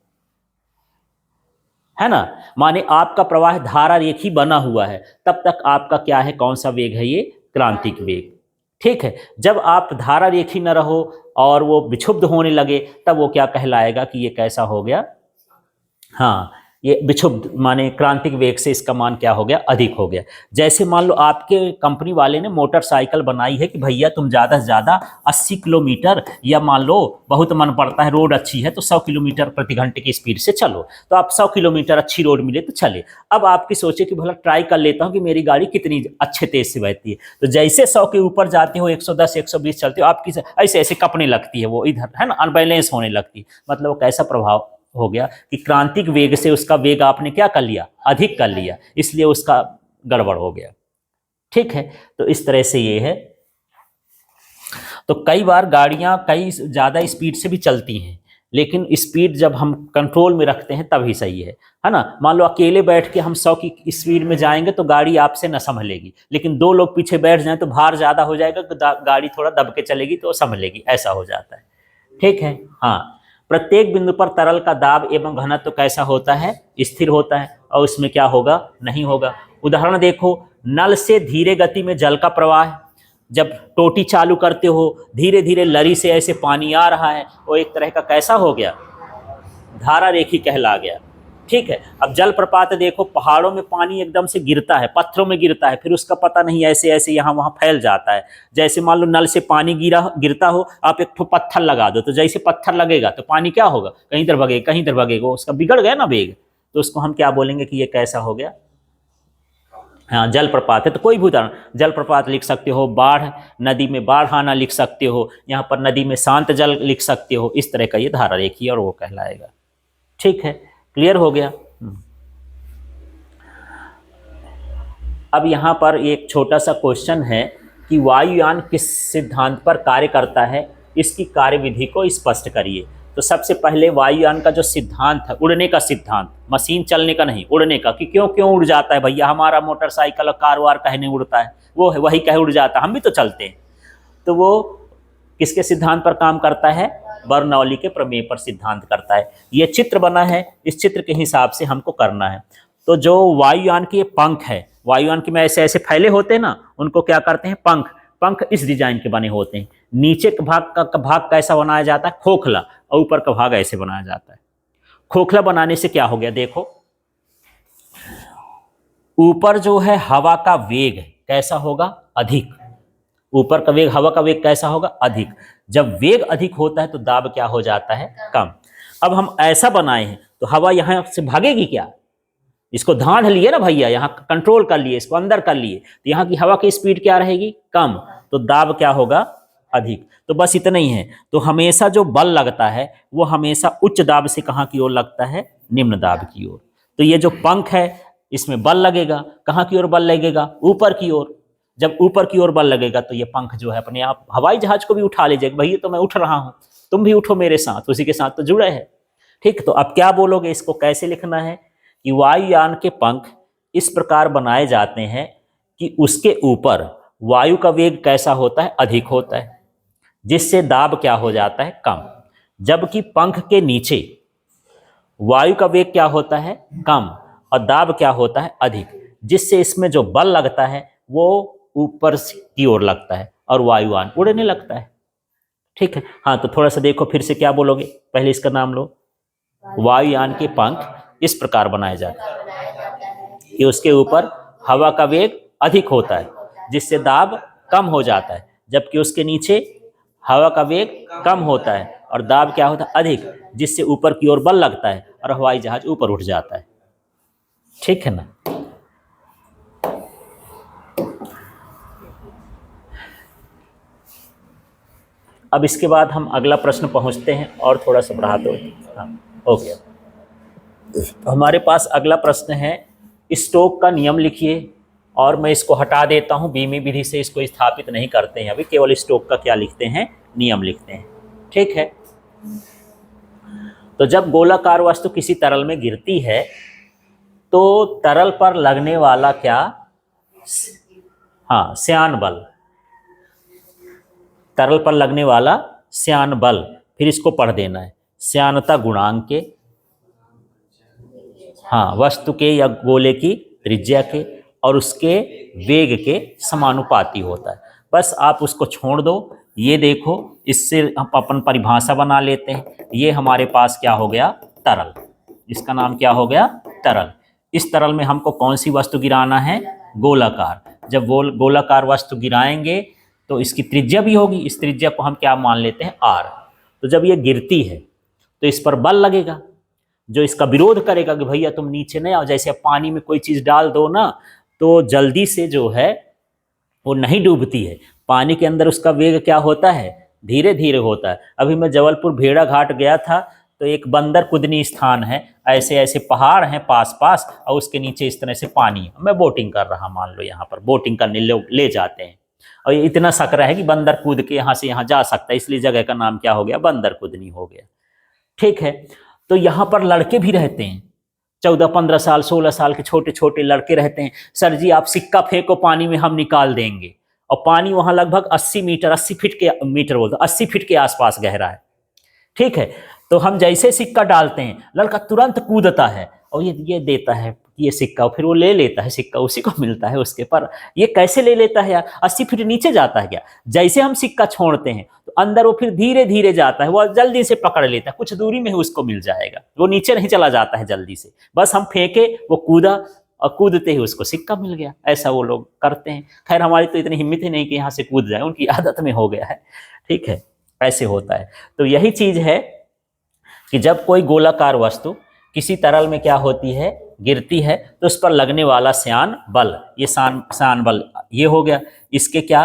है ना, माने आपका प्रवाह धारा रेखी बना हुआ है, तब तक आपका क्या है, कौन सा वेग है, ये क्रांतिक वेग। ठीक है, जब आप धारा रेखी न रहो और वो विक्षुब्ध होने लगे, तब वो क्या कहलाएगा कि ये कैसा हो गया, हाँ ये विक्षुब्ध, माने क्रांतिक वेग से इसका मान क्या हो गया, अधिक हो गया। जैसे मान लो आपके कंपनी वाले ने मोटरसाइकिल बनाई है कि भैया तुम ज़्यादा से ज़्यादा 80 किलोमीटर, या मान लो बहुत मन पड़ता है रोड अच्छी है तो 100 किलोमीटर प्रति घंटे की स्पीड से चलो, तो आप 100 किलोमीटर अच्छी रोड मिले तो चले। अब आपकी सोचे कि भला ट्राई कर लेता हूँ कि मेरी गाड़ी कितनी अच्छे तेज से बहती है, तो जैसे 100 के ऊपर जाते हो, 110 120 चलते हो, आपकी ऐसे ऐसे कपने लगती है वो, इधर है ना, अनबैलेंस होने लगती है। मतलब वो कैसा प्रभाव हो गया कि क्रांतिक वेग से उसका वेग आपने क्या कर लिया, अधिक कर लिया, इसलिए उसका गड़बड़ हो गया। ठीक है, तो इस तरह से ये है। तो कई बार गाड़ियां कई ज़्यादा स्पीड से भी चलती हैं, लेकिन स्पीड जब हम कंट्रोल में रखते हैं तभी सही है ना। मान लो अकेले बैठ के हम 100 की स्पीड में जाएंगे तो गाड़ी आपसे न संभलेगी, लेकिन दो लोग पीछे बैठ जाएं तो भार ज़्यादा हो जाएगा, तो गाड़ी थोड़ा दब के चलेगी तो संभलेगी, ऐसा हो जाता है। ठीक है, हाँ, प्रत्येक बिंदु पर तरल का दाब एवं घनत्व तो कैसा होता है, स्थिर होता है, और उसमें क्या होगा, नहीं होगा। उदाहरण देखो, नल से धीरे गति में जल का प्रवाह, जब टोटी चालू करते हो धीरे धीरे लरी से ऐसे पानी आ रहा है, वो एक तरह का कैसा हो गया, धारा रेखी कहला गया। ठीक है, अब जलप्रपात देखो, पहाड़ों में पानी एकदम से गिरता है, पत्थरों में गिरता है, फिर उसका पता नहीं ऐसे ऐसे यहाँ वहाँ फैल जाता है। जैसे मान लो नल से पानी गिरता हो, आप एक ठो पत्थर लगा दो, तो जैसे पत्थर लगेगा तो पानी क्या होगा, कहीं इधर भगेगा कहीं इधर भगेगा, उसका बिगड़ गया ना वेग, तो उसको हम क्या बोलेंगे कि ये कैसा हो गया, हाँ जलप्रपात है। तो कोई भी उदाहरण, जलप्रपात लिख सकते हो, बाढ़, नदी में बाढ़ आना लिख सकते हो, यहाँ पर नदी में शांत जल लिख सकते हो, इस तरह का ये धारा रेखी और वो कहलाएगा। ठीक है, क्लियर हो गया। अब यहाँ पर एक छोटा सा क्वेश्चन है कि वायुयान किस सिद्धांत पर कार्य करता है, इसकी कार्यविधि को स्पष्ट करिए। तो सबसे पहले वायुयान का जो सिद्धांत है, उड़ने का सिद्धांत, मशीन चलने का नहीं, उड़ने का, कि क्यों क्यों उड़ जाता है भैया, हमारा मोटरसाइकिल और कार वार कहे नहीं उड़ता है, वो है वही कहे उड़ जाता है, हम भी तो चलते हैं। तो वो किसके सिद्धांत पर काम करता है, बर्नौली के प्रमेय पर सिद्धांत करता है। ये चित्र बना है, इस चित्र के हिसाब से हमको करना है। तो जो वायुयान के पंख है, वायुयान के में ऐसे ऐसे फैले होते हैं ना, उनको क्या करते हैं, पंख, पंख इस डिजाइन के बने होते हैं। नीचे का भाग कैसा बनाया जाता है, खोखला, और ऊपर का भाग ऐसे बनाया जाता है। खोखला बनाने से क्या हो गया, देखो ऊपर जो है हवा का वेग कैसा होगा, अधिक, ऊपर का वेग, हवा का वेग कैसा होगा, अधिक। जब वेग अधिक होता है तो दाब क्या हो जाता है, कम। अब हम ऐसा बनाए हैं तो हवा यहां से भागेगी क्या, इसको धांध लिए ना भैया, यहाँ कंट्रोल कर लिए, इसको अंदर कर लिए, तो यहाँ की हवा की स्पीड क्या रहेगी, कम, तो दाब क्या होगा, अधिक। तो बस इतना ही है। तो हमेशा जो बल लगता है वो हमेशा उच्च दाब से कहाँ की ओर लगता है, निम्न दाब की ओर। तो ये जो पंख है इसमें बल लगेगा, कहाँ की ओर बल लगेगा, ऊपर की ओर। जब ऊपर की ओर बल लगेगा तो ये पंख जो है अपने आप हवाई जहाज को भी उठा लीजिएगा, भैया तो मैं उठ रहा हूँ, तुम भी उठो मेरे साथ, उसी के साथ तो जुड़े हैं। ठीक, तो अब क्या बोलोगे, इसको कैसे लिखना है कि वायुयान के पंख इस प्रकार बनाए जाते हैं कि उसके ऊपर वायु का वेग कैसा होता है, अधिक होता है, जिससे दाब क्या हो जाता है, कम। जबकि पंख के नीचे वायु का वेग क्या होता है, कम, और दाब क्या होता है, अधिक, जिससे इसमें जो बल लगता है वो ऊपर की ओर लगता है और वायुयान उड़ने लगता है। ठीक है, हाँ, तो थोड़ा सा देखो फिर से क्या बोलोगे, पहले इसका नाम लो। वायुयान के पंख इस प्रकार बनाए जाते हैं। कि उसके ऊपर हवा का वेग अधिक होता है, जिससे दाब कम हो जाता है, जबकि उसके नीचे हवा का वेग कम होता है और दाब क्या होता है, अधिक, जिससे ऊपर की ओर बल लगता है और हवाई जहाज ऊपर उठ जाता है। ठीक है ना। अब इसके बाद हम अगला प्रश्न पहुंचते हैं और थोड़ा सा बढ़ा दो। हाँ, हो गया। हमारे पास अगला प्रश्न है, स्टोक का नियम लिखिए। और मैं इसको हटा देता हूं, बीमी विधि से इसको स्थापित नहीं करते हैं, अभी केवल स्टोक का क्या लिखते हैं, नियम लिखते हैं। ठीक है। तो जब गोलाकार वस्तु किसी तरल में गिरती है तो तरल पर लगने वाला क्या, हाँ, श्यान बल, तरल पर लगने वाला श्यान बल, फिर इसको पढ़ देना है, श्यानता गुणांक के, हाँ, वस्तु के या गोले की त्रिज्या के और उसके वेग के समानुपाती होता है। बस आप उसको छोड़ दो। ये देखो, इससे हम अपन परिभाषा बना लेते हैं। ये हमारे पास क्या हो गया, तरल, इसका नाम क्या हो गया, तरल। इस तरल में हमको कौन सी वस्तु गिराना है, गोलाकार। जब गोलाकार वस्तु गिराएंगे तो इसकी त्रिज्या भी होगी, इस त्रिज्या को हम क्या मान लेते हैं, आर। तो जब ये गिरती है तो इस पर बल लगेगा जो इसका विरोध करेगा कि भैया तुम नीचे नहीं आओ। जैसे पानी में कोई चीज़ डाल दो ना तो जल्दी से जो है वो नहीं डूबती है, पानी के अंदर उसका वेग क्या होता है, धीरे धीरे होता है। अभी मैं जबलपुर भेड़ा घाट गया था तो एक बंदर कुदनी स्थान है, ऐसे ऐसे पहाड़ हैं पास पास और उसके नीचे इस तरह से पानी है। मैं बोटिंग कर रहा, मान लो यहाँ पर बोटिंग करने ले जाते हैं और ये इतना सकरा है कि बंदर कूद के यहाँ से यहाँ जा सकता है, इसलिए जगह का नाम क्या हो गया, बंदर कुदनी हो गया। ठीक है। तो यहाँ पर लड़के भी रहते हैं, 14-15 साल 16 साल के छोटे छोटे लड़के रहते हैं। सर जी आप सिक्का फेंको पानी में, हम निकाल देंगे। और पानी वहाँ लगभग 80 मीटर 80 फीट के मीटर बोलते 80 फीट के आसपास गहरा है। ठीक है। तो हम जैसे सिक्का डालते हैं लड़का तुरंत कूदता है और ये देता है ये सिक्का, फिर वो ले लेता है सिक्का, उसी को मिलता है उसके। पर ये कैसे ले लेता है यार, 80 फीट नीचे जाता है क्या। जैसे हम सिक्का छोड़ते हैं तो अंदर वो फिर धीरे धीरे जाता है, वो जल्दी से पकड़ लेता है, कुछ दूरी में ही उसको मिल जाएगा, वो नीचे नहीं चला जाता है जल्दी से। बस हम फेंके, वो कूदा और कूदते ही उसको सिक्का मिल गया। ऐसा वो लोग करते हैं। खैर हमारी तो इतनी हिम्मत ही नहीं कि यहाँ से कूद जाए, उनकी आदत में हो गया है। ठीक है, ऐसे होता है। तो यही चीज है कि जब कोई गोलाकार वस्तु किसी तरल में क्या होती है, गिरती है, तो उस पर लगने वाला श्यान बल, ये श्यान बल ये हो गया, इसके क्या,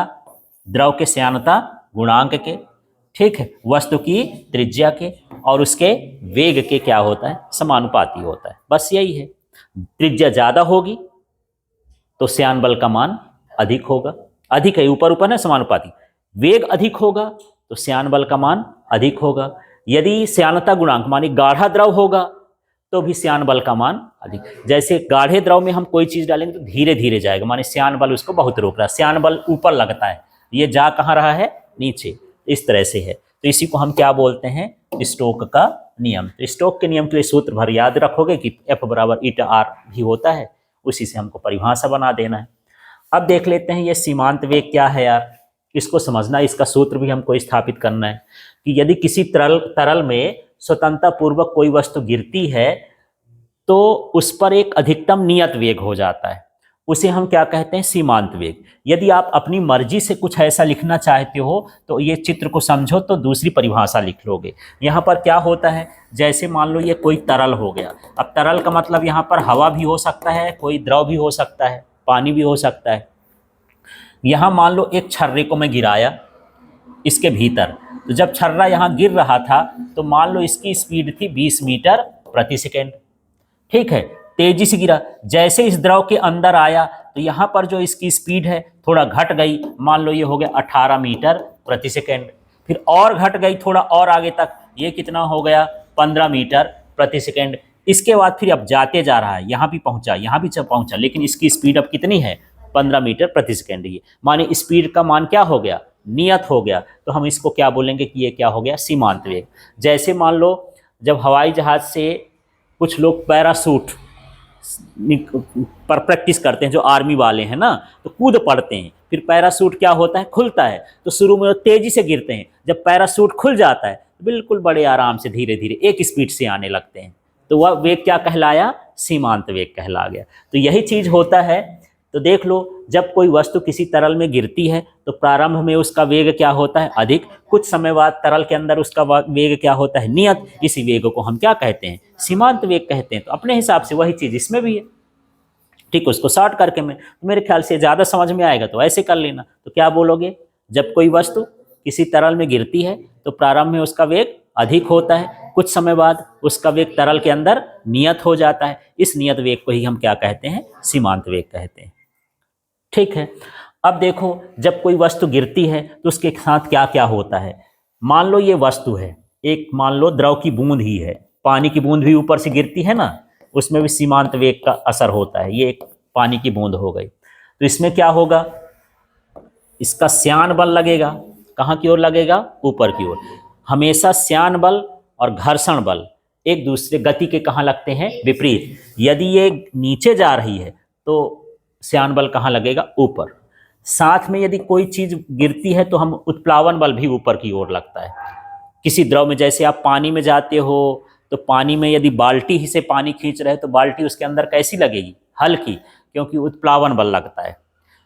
द्रव के श्यानता गुणांक के, ठीक है, वस्तु की त्रिज्या के और उसके वेग के क्या होता है, समानुपाती होता है। बस यही है। त्रिज्या ज्यादा होगी तो श्यान बल का मान अधिक होगा, अधिक है ऊपर ऊपर है समानुपाती। वेग अधिक होगा तो श्यान बल का मान अधिक होगा। यदि श्यानता गुणांक मानी गाढ़ा द्रव होगा तो भी श्यान बल का मान अधिक। जैसे गाढ़े द्रव में हम कोई चीज डालेंगे तो धीरे धीरे जाएगा, माने श्यान बल उसको बहुत रोक रहा है, श्यान बल ऊपर लगता है, ये जा कहाँ रहा है, नीचे। इस तरह से है। तो इसी को हम क्या बोलते हैं, स्टोक का नियम। तो स्टोक के नियम के लिए सूत्र भर याद रखोगे कि F बराबर ईटा R भी होता है, उसी से हमको परिभाषा बना देना है। अब देख लेते हैं ये सीमांत वेग क्या है यार, इसको समझना, इसका सूत्र भी हमको स्थापित करना है कि यदि किसी तरल में स्वतंत्रता पूर्वक कोई वस्तु गिरती है तो उस पर एक अधिकतम नियत वेग हो जाता है, उसे हम क्या कहते हैं, सीमांत वेग। यदि आप अपनी मर्जी से कुछ ऐसा लिखना चाहते हो तो ये चित्र को समझो तो दूसरी परिभाषा लिख लोगे। यहाँ पर क्या होता है, जैसे मान लो ये कोई तरल हो गया। अब तरल का मतलब यहाँ पर हवा भी हो सकता है, कोई द्रव भी हो सकता है, पानी भी हो सकता है। यहाँ मान लो एक छर्रे को मैं गिराया इसके भीतर, तो जब छर्रा यहाँ गिर रहा था तो मान लो इसकी स्पीड थी 20 मीटर प्रति सेकेंड। ठीक है, तेजी से गिरा, जैसे इस द्रव के अंदर आया तो यहाँ पर जो इसकी स्पीड है थोड़ा घट गई, मान लो ये हो गया 18 मीटर प्रति सेकेंड। फिर और घट गई थोड़ा और आगे तक, ये कितना हो गया 15 मीटर प्रति सेकेंड। इसके बाद फिर अब जाते जा रहा है, यहाँ भी पहुंचा, यहाँ भी पहुंचा, लेकिन इसकी स्पीड अब कितनी है, 15 मीटर प्रति सेकेंड। ये माने स्पीड का मान क्या हो गया, नियत हो गया। तो हम इसको क्या बोलेंगे कि ये क्या हो गया, सीमांत वेग। जैसे मान लो जब हवाई जहाज से कुछ लोग पैराशूट पर प्रैक्टिस करते हैं, जो आर्मी वाले हैं ना, तो कूद पड़ते हैं, फिर पैराशूट क्या होता है, खुलता है। तो शुरू में वो तेजी से गिरते हैं, जब पैराशूट खुल जाता है बिल्कुल बड़े आराम से धीरे धीरे एक स्पीड से आने लगते हैं। तो वह वेग क्या कहलाया, सीमांत वेग कहला गया। तो यही चीज होता है। तो देख लो, जब कोई वस्तु किसी तरल में गिरती है तो प्रारंभ में उसका वेग क्या होता है, अधिक। कुछ समय बाद तरल के अंदर उसका वेग क्या होता है, नियत। इसी वेग को हम क्या कहते हैं, सीमांत वेग कहते हैं। तो अपने हिसाब से वही चीज इसमें भी है। ठीक, उसको शॉर्ट करके मैं, मेरे ख्याल से ज़्यादा समझ में आएगा तो ऐसे कर लेना। तो क्या बोलोगे, जब कोई वस्तु किसी तरल में गिरती है तो प्रारंभ में उसका वेग अधिक होता है, कुछ समय बाद उसका वेग तरल के अंदर नियत हो जाता है। इस नियत वेग को ही हम क्या कहते हैं, सीमांत वेग कहते हैं। ठीक है। अब देखो, जब कोई वस्तु गिरती है तो उसके साथ क्या क्या होता है। मान लो ये वस्तु है, एक मान लो द्रव की बूंद ही है, पानी की बूंद भी ऊपर से गिरती है ना, उसमें भी सीमांत वेग का असर होता है। ये एक पानी की बूंद हो गई, तो इसमें क्या होगा, इसका श्यान बल लगेगा। कहाँ की ओर लगेगा, ऊपर की ओर। हमेशा श्यान बल और घर्षण बल एक दूसरे गति के कहाँ लगते हैं, विपरीत। यदि ये नीचे जा रही है तो श्यान बल कहाँ लगेगा, ऊपर। साथ में यदि कोई चीज गिरती है तो हम उत्प्लावन बल भी ऊपर की ओर लगता है। किसी द्रव में, जैसे आप पानी में जाते हो तो पानी में यदि बाल्टी ही से पानी खींच रहे तो बाल्टी उसके अंदर कैसी लगेगी, हल्की, क्योंकि उत्प्लावन बल लगता है।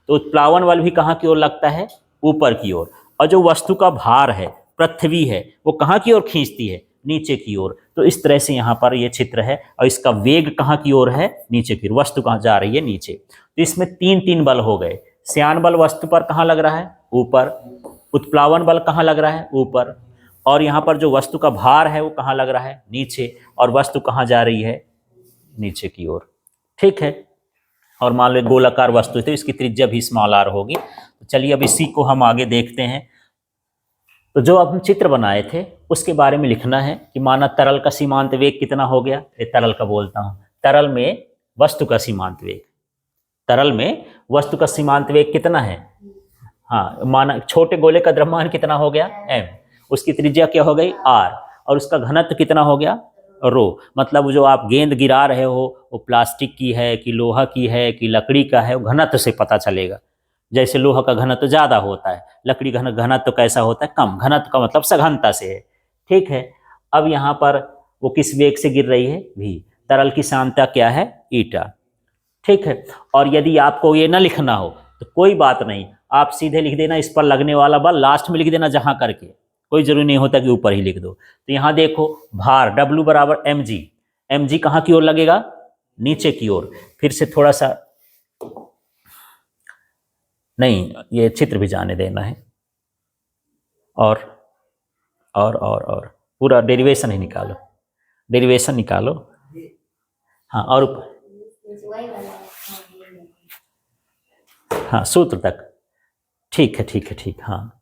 तो उत्प्लावन बल भी कहाँ की ओर लगता है, ऊपर की ओर। और जो वस्तु का भार है, पृथ्वी है, वो कहाँ की ओर खींचती है, नीचे की ओर। तो इस तरह से यहाँ पर ये चित्र है, और इसका वेग कहाँ की ओर है, नीचे की ओर। वस्तु कहाँ जा रही है, नीचे। तो इसमें तीन तीन बल हो गए। श्यान बल वस्तु पर कहाँ लग रहा है, ऊपर। उत्प्लावन बल कहाँ लग रहा है, ऊपर। और यहाँ पर जो वस्तु का भार है वो कहाँ लग रहा है, नीचे। और वस्तु कहाँ जा रही है, नीचे की ओर। ठीक है। और मान लो गोलाकार वस्तु तो इसकी त्रिज्या भी स्मॉल आर होगी। तो चलिए अब इसी को हम आगे देखते हैं। तो जो अब हम चित्र बनाए थे उसके बारे में लिखना है कि माना तरल का सीमांत वेग कितना हो गया। ये तरल का बोलता हूँ, तरल में वस्तु का सीमांत वेग। तरल में वस्तु का सीमांत वेग कितना है, हाँ, माना छोटे गोले का द्रव्यमान कितना हो गया, m, उसकी त्रिज्या क्या हो गई, r, और उसका घनत्व कितना हो गया, रो। मतलब जो आप गेंद गिरा रहे हो वो प्लास्टिक की है कि लोहा की है कि लकड़ी का है, वो घनत्व से पता चलेगा। जैसे लोहा का घनत्व ज़्यादा होता है, लकड़ी का घनत्व कैसा होता है, कम। घनत्व का मतलब सघनता से है। ठीक है। अब यहाँ पर वो किस वेग से गिर रही है, v। तरल की सांद्रता क्या है, ईटा। ठीक है। और यदि आपको ये ना लिखना हो तो कोई बात नहीं, आप सीधे लिख देना इस पर लगने वाला बल, लास्ट में लिख देना जहां करके, कोई जरूरी नहीं होता कि ऊपर ही लिख दो। तो यहां देखो, भार W बराबर mg, mg कहां की ओर लगेगा, नीचे की ओर। फिर से थोड़ा सा, नहीं, ये चित्र भी जाने देना है। और पूरा डेरिवेशन ही निकालो, डेरिवेशन निकालो। हाँ, और ऊपर, हाँ, सूत्र तक। ठीक है, ठीक है, ठीक। हाँ,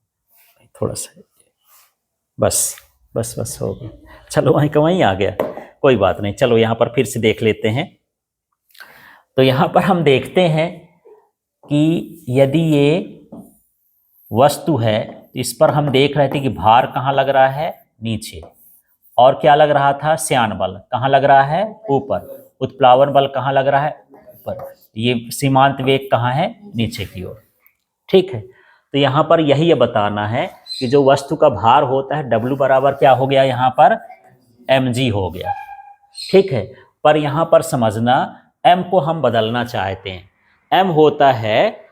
थोड़ा सा, बस हो गया। चलो वहीं का वहीं आ गया, कोई बात नहीं। चलो यहाँ पर फिर से देख लेते हैं। तो यहाँ पर हम देखते हैं कि यदि ये वस्तु है तो इस पर हम देख रहे थे कि भार कहाँ लग रहा है, नीचे। और क्या लग रहा था, श्यान बल कहाँ लग रहा है, ऊपर। उत्प्लावन बल कहाँ लग रहा है, ऊपर। ये सीमांत वेग कहाँ है, नीचे की ओर। ठीक है। तो यहाँ पर यही बताना है कि जो वस्तु का भार होता है W बराबर क्या हो गया, यहाँ पर mg हो गया। ठीक है। पर यहाँ पर समझना, m को हम बदलना चाहते हैं। m होता है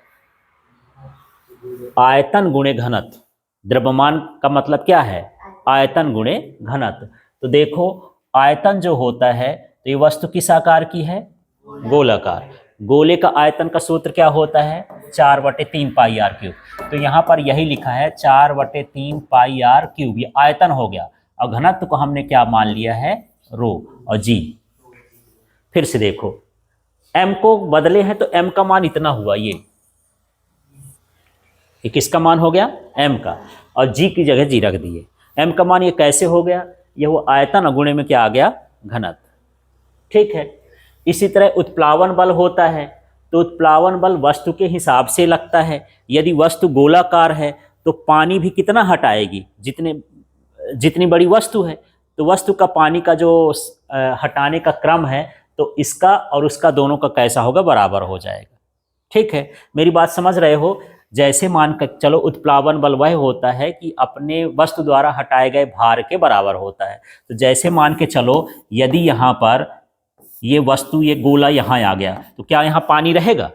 आयतन गुणे घनत्व। द्रव्यमान का मतलब क्या है, आयतन गुणे घनत्व। तो देखो, आयतन जो होता है तो ये वस्तु किस आकार की है, गोलाकार। गोले का आयतन का सूत्र क्या होता है, 4/3 पाई आर क्यूब। तो यहाँ पर यही लिखा है 4/3 पाई आर क्यूब, ये आयतन हो गया। और घनत्व को हमने क्या मान लिया है, रो और जी। फिर से देखो, m को बदले हैं तो m का मान इतना हुआ, ये किसका मान हो गया, m का, और g की जगह g रख दिए। m का मान ये कैसे हो गया, ये वो आयतन गुणे में क्या आ गया, घनत्व। ठीक है। इसी तरह उत्प्लावन बल होता है, तो उत्प्लावन बल वस्तु के हिसाब से लगता है। यदि वस्तु गोलाकार है तो पानी भी कितना हटाएगी, जितनी बड़ी वस्तु है, तो वस्तु का पानी का जो हटाने का क्रम है तो इसका और उसका दोनों का कैसा होगा, बराबर हो जाएगा। ठीक है, मेरी बात समझ रहे हो। जैसे मान कर चलो, उत्प्लावन बल वह होता है कि अपने वस्तु द्वारा हटाए गए भार के बराबर होता है। तो जैसे मान के चलो, यदि यहाँ पर ये वस्तु, ये गोला यहां आ गया, तो क्या यहां पानी रहेगा?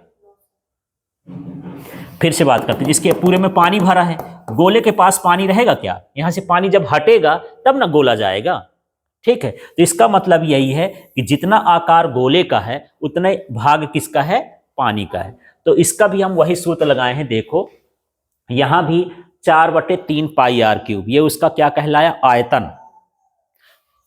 फिर से बात करते हैं, जिसके पूरे में पानी भरा है, गोले के पास पानी रहेगा क्या? यहां से पानी जब हटेगा तब ना गोला जाएगा। ठीक है, तो इसका मतलब यही है कि जितना आकार गोले का है उतने भाग किसका है? पानी का है। तो इसका भी हम वही सूत्र लगाए हैं। देखो यहां भी 4/3 पाई आर क्यूब, ये उसका क्या कहलाया? आयतन।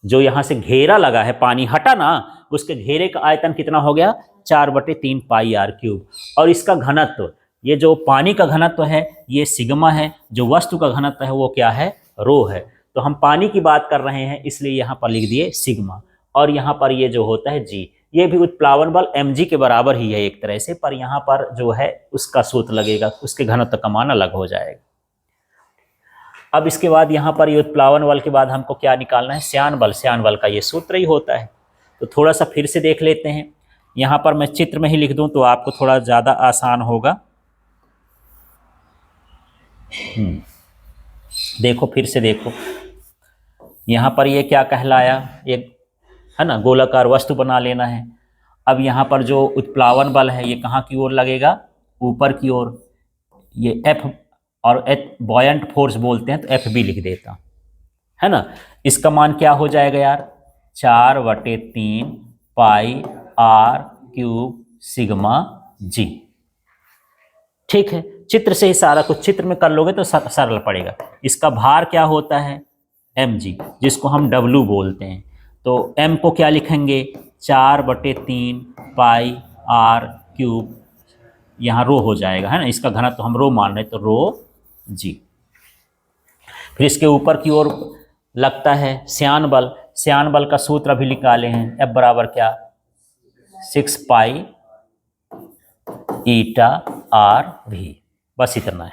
जो यहां से घेरा लगा है, पानी हटा ना, उसके घेरे का आयतन कितना हो गया? 4/3 पाई आर क्यूब। और इसका घनत्व, ये जो पानी का घनत्व है ये सिग्मा है, जो वस्तु का घनत्व है वो क्या है? रो है। तो हम पानी की बात कर रहे हैं इसलिए यहां पर लिख दिए सिग्मा, और यहां पर ये जो होता है जी, ये भी उत्प्लावन बल mg के बराबर ही है एक तरह से, पर यहां पर जो है उसका सूत्र लगेगा, उसके घनत्व का मान अलग हो जाएगा। अब इसके बाद यहाँ पर ये उत्प्लावन बल के बाद हमको क्या निकालना है? श्यान बल। श्यान बल का ये सूत्र ही होता है। तो थोड़ा सा फिर से देख लेते हैं। यहाँ पर मैं चित्र में ही लिख दूं तो आपको थोड़ा ज़्यादा आसान होगा। देखो फिर से देखो, यहाँ पर ये क्या कहलाया? ये है ना, गोलाकार वस्तु बना लेना है। अब यहाँ पर जो उत्प्लावन बल है ये कहाँ की ओर लगेगा? ऊपर की ओर। ये एफ, और बॉयंट फोर्स बोलते हैं तो एफ भी लिख देता, है ना। इसका मान क्या हो जाएगा यार? 4/3 पाई आर क्यूब सिग्मा जी। ठीक है, चित्र से ही सारा कुछ चित्र में कर लोगे तो सरल पड़ेगा। इसका भार क्या होता है? mg, जिसको हम w बोलते हैं। तो m को क्या लिखेंगे? 4/3 पाई आर क्यूब, यहाँ रो हो जाएगा, है ना। इसका घनत्व तो हम रो मान रहे, तो रो जी। फिर इसके ऊपर की ओर लगता है श्यान बल। श्यान बल का सूत्र अभी निकाले हैं, F बराबर क्या? 6 पाई ईटा आर भी, बस इतना है।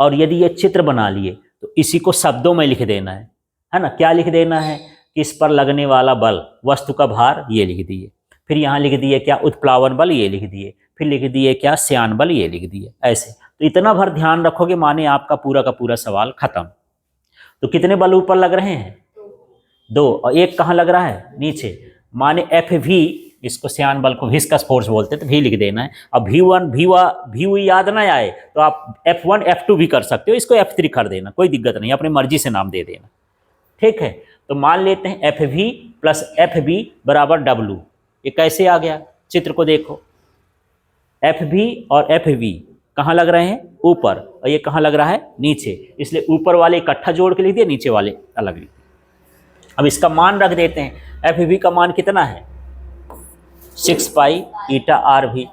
और यदि ये चित्र बना लिए तो इसी को शब्दों में लिख देना है ना। क्या लिख देना है? कि इस पर लगने वाला बल, वस्तु का भार, ये लिख दिए। फिर यहाँ लिख दिए क्या? उत्प्लावन बल, ये लिख दिए। फिर लिख दिए क्या? श्यान बल, ये लिख दिए। ऐसे तो इतना भर ध्यान रखोगे माने आपका पूरा का पूरा सवाल खत्म। तो कितने बल ऊपर लग रहे हैं? 2, और एक कहाँ लग रहा है? नीचे। माने एफ भी, इसको श्यान बल को विस्कस फोर्स बोलते हैं तो भी लिख देना है। अब V1 V याद ना आए तो आप F1 F2 भी कर सकते हो, इसको F3 कर देना, कोई दिक्कत नहीं, अपनी मर्जी से नाम दे देना। ठीक है, तो मान लेते हैं FV प्लस FB बराबर W। ये कैसे आ गया? चित्र को देखो, FV और FB कहाँ लग रहे हैं? ऊपर, और ये कहाँ लग रहा है? नीचे। इसलिए ऊपर वाले इकट्ठा जोड़ के लिख दिए, नीचे वाले अलग लिख दिए। अब इसका मान रख देते हैं। FV का मान कितना है? 6 पाई ईटा आर भी।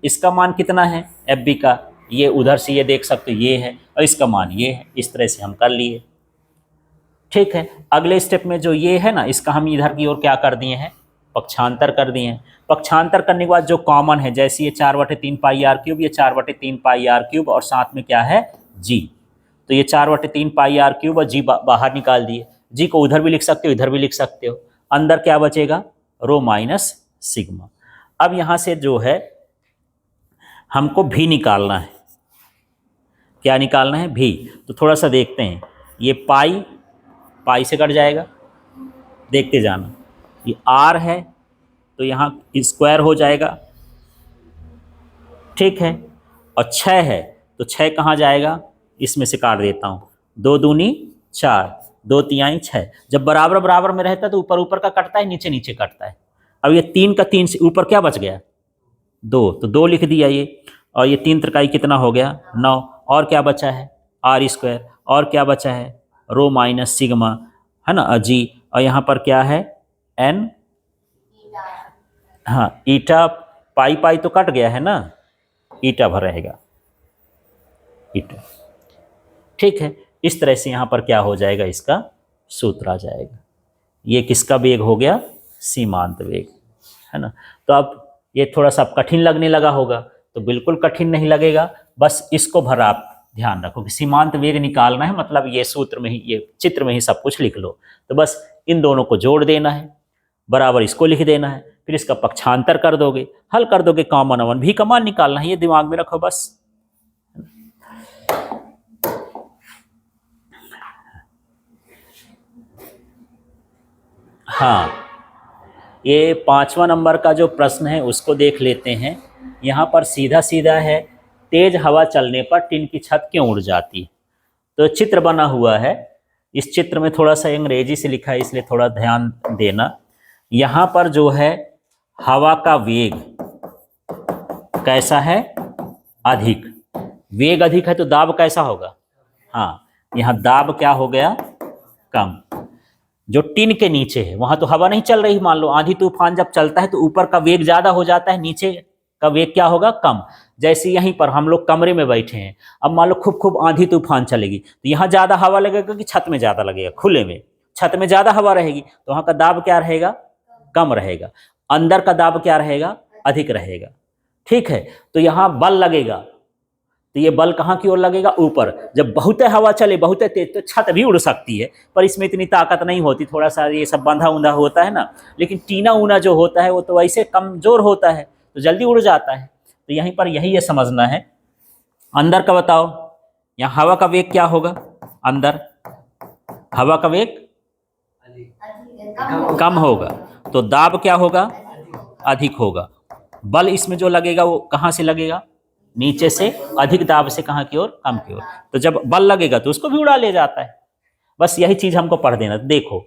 इसका मान कितना है? FB का, ये उधर से ये देख सकते हो, ये है, और इसका मान ये है। इस तरह से हम कर लिए। ठीक है, अगले स्टेप में जो ये है ना, इसका हम इधर की ओर क्या कर दिए हैं? पक्षांतर कर दिए हैं। पक्षांतर करने के बाद जो कॉमन है, जैसे ये 4/3 पाई आर क्यूब, ये 4/3 पाई आर क्यूब, और साथ में क्या है? जी। तो ये 4/3 पाई आर क्यूब और जी बाहर निकाल दिए। जी को उधर भी लिख सकते हो, इधर भी लिख सकते हो। अंदर क्या बचेगा? Rho minus sigma. अब यहां से जो है हमको भी निकालना है। क्या निकालना है? भी। तो थोड़ा सा देखते हैं, ये पाई पाई से कट जाएगा, देखते जाना। ये आर है तो यहाँ स्क्वायर हो जाएगा, ठीक है। और 6 है तो 6 कहाँ जाएगा? इसमें से काट देता हूँ। 2 दूनी 4, 2 तिहाई 6। जब बराबर बराबर में रहता है तो ऊपर ऊपर का कटता है, नीचे नीचे कटता है। अब ये 3 का 3 से ऊपर क्या बच गया? 2, तो 2 लिख दिया ये। और ये 3 त्रिकाई कितना हो गया? 9। और क्या बचा है? R square. और क्या बचा है? रो माइनस सिग्मा, है ना, जी। और यहाँ पर क्या है? एन, हाँ, ईटा। पाई पाई तो कट गया है ना, ईटा भर रहेगा, ईटा। ठीक है, इस तरह से यहाँ पर क्या हो जाएगा? इसका सूत्र आ जाएगा। ये किसका वेग हो गया? सीमांत वेग, है ना। तो अब ये थोड़ा सा कठिन लगने लगा होगा, तो बिल्कुल कठिन नहीं लगेगा। बस इसको भर आप ध्यान रखो कि सीमांत वेग निकालना है, मतलब ये सूत्र में ही, ये चित्र में ही सब कुछ लिख लो। तो बस इन दोनों को जोड़ देना है, बराबर इसको लिख देना है, फिर इसका पक्षांतर कर दोगे, हल कर दोगे, कॉमन अवन भी का मान निकालना है, ये दिमाग में रखो बस। हाँ, ये 5वां नंबर का जो प्रश्न है उसको देख लेते हैं। यहाँ पर सीधा सीधा है, तेज हवा चलने पर टिन की छत क्यों उड़ जाती है। तो चित्र बना हुआ है, इस चित्र में थोड़ा सा अंग्रेजी से लिखा है इसलिए थोड़ा ध्यान देना। यहाँ पर जो है हवा का वेग कैसा है, अधिक। वेग अधिक है तो दाब कैसा होगा, हाँ यहाँ दाब क्या हो गया, कम। जो टिन के नीचे है वहां तो हवा नहीं चल रही, मान लो आंधी तूफान जब चलता है तो ऊपर का वेग ज्यादा हो जाता है, नीचे का वेग क्या होगा, कम। जैसे यहीं पर हम लोग कमरे में बैठे हैं, अब मान लो खूब खूब आंधी तूफान चलेगी तो यहाँ ज्यादा हवा लगेगा कि छत में ज्यादा लगेगा, खुले में छत में ज्यादा हवा रहेगी तो वहां का दाब क्या रहेगा, कम रहेगा। अंदर का दाब क्या रहेगा, अधिक रहेगा। ठीक है, तो यहाँ बल लगेगा तो ये बल कहाँ की ओर लगेगा, ऊपर। जब बहुत हवा चले बहुत तेज तो छत भी उड़ सकती है, पर इसमें इतनी ताकत नहीं होती, थोड़ा सा ये सब बंधा उंधा होता है ना। लेकिन टीना ऊना जो होता है वो तो वैसे कमजोर होता है तो जल्दी उड़ जाता है। तो यहीं पर यही ये समझना है। अंदर का बताओ, यहाँ हवा का वेग क्या होगा, अंदर हवा का वेग कम होगा तो दाब क्या होगा, अधिक होगा। बल इसमें जो लगेगा वो कहाँ से लगेगा, नीचे से, अधिक दाब से कहाँ की ओर, कम की ओर। तो जब बल लगेगा तो उसको भी उड़ा ले जाता है। बस यही चीज हमको पढ़ देना। देखो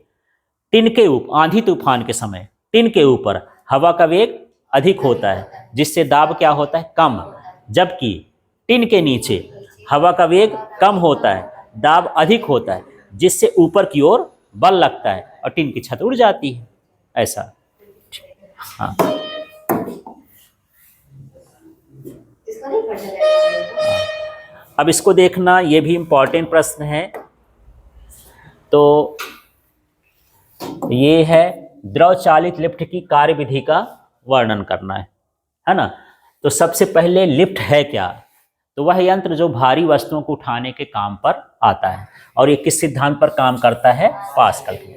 टिन के ऊपर आंधी तूफान के समय टिन के ऊपर हवा का वेग अधिक होता है जिससे दाब क्या होता है, कम। जबकि टिन के नीचे हवा का वेग कम होता है, दाब अधिक होता है जिससे ऊपर की ओर बल लगता है और टिन की छत उड़ जाती है, ऐसा। हाँ अब इसको देखना, ये भी इम्पॉर्टेंट प्रश्न है। तो ये है द्रव चालित लिफ्ट की कार्य विधि का वर्णन करना है ना। तो सबसे पहले लिफ्ट है क्या, तो वह यंत्र जो भारी वस्तुओं को उठाने के काम पर आता है। और ये किस सिद्धांत पर काम करता है, पास्कल के।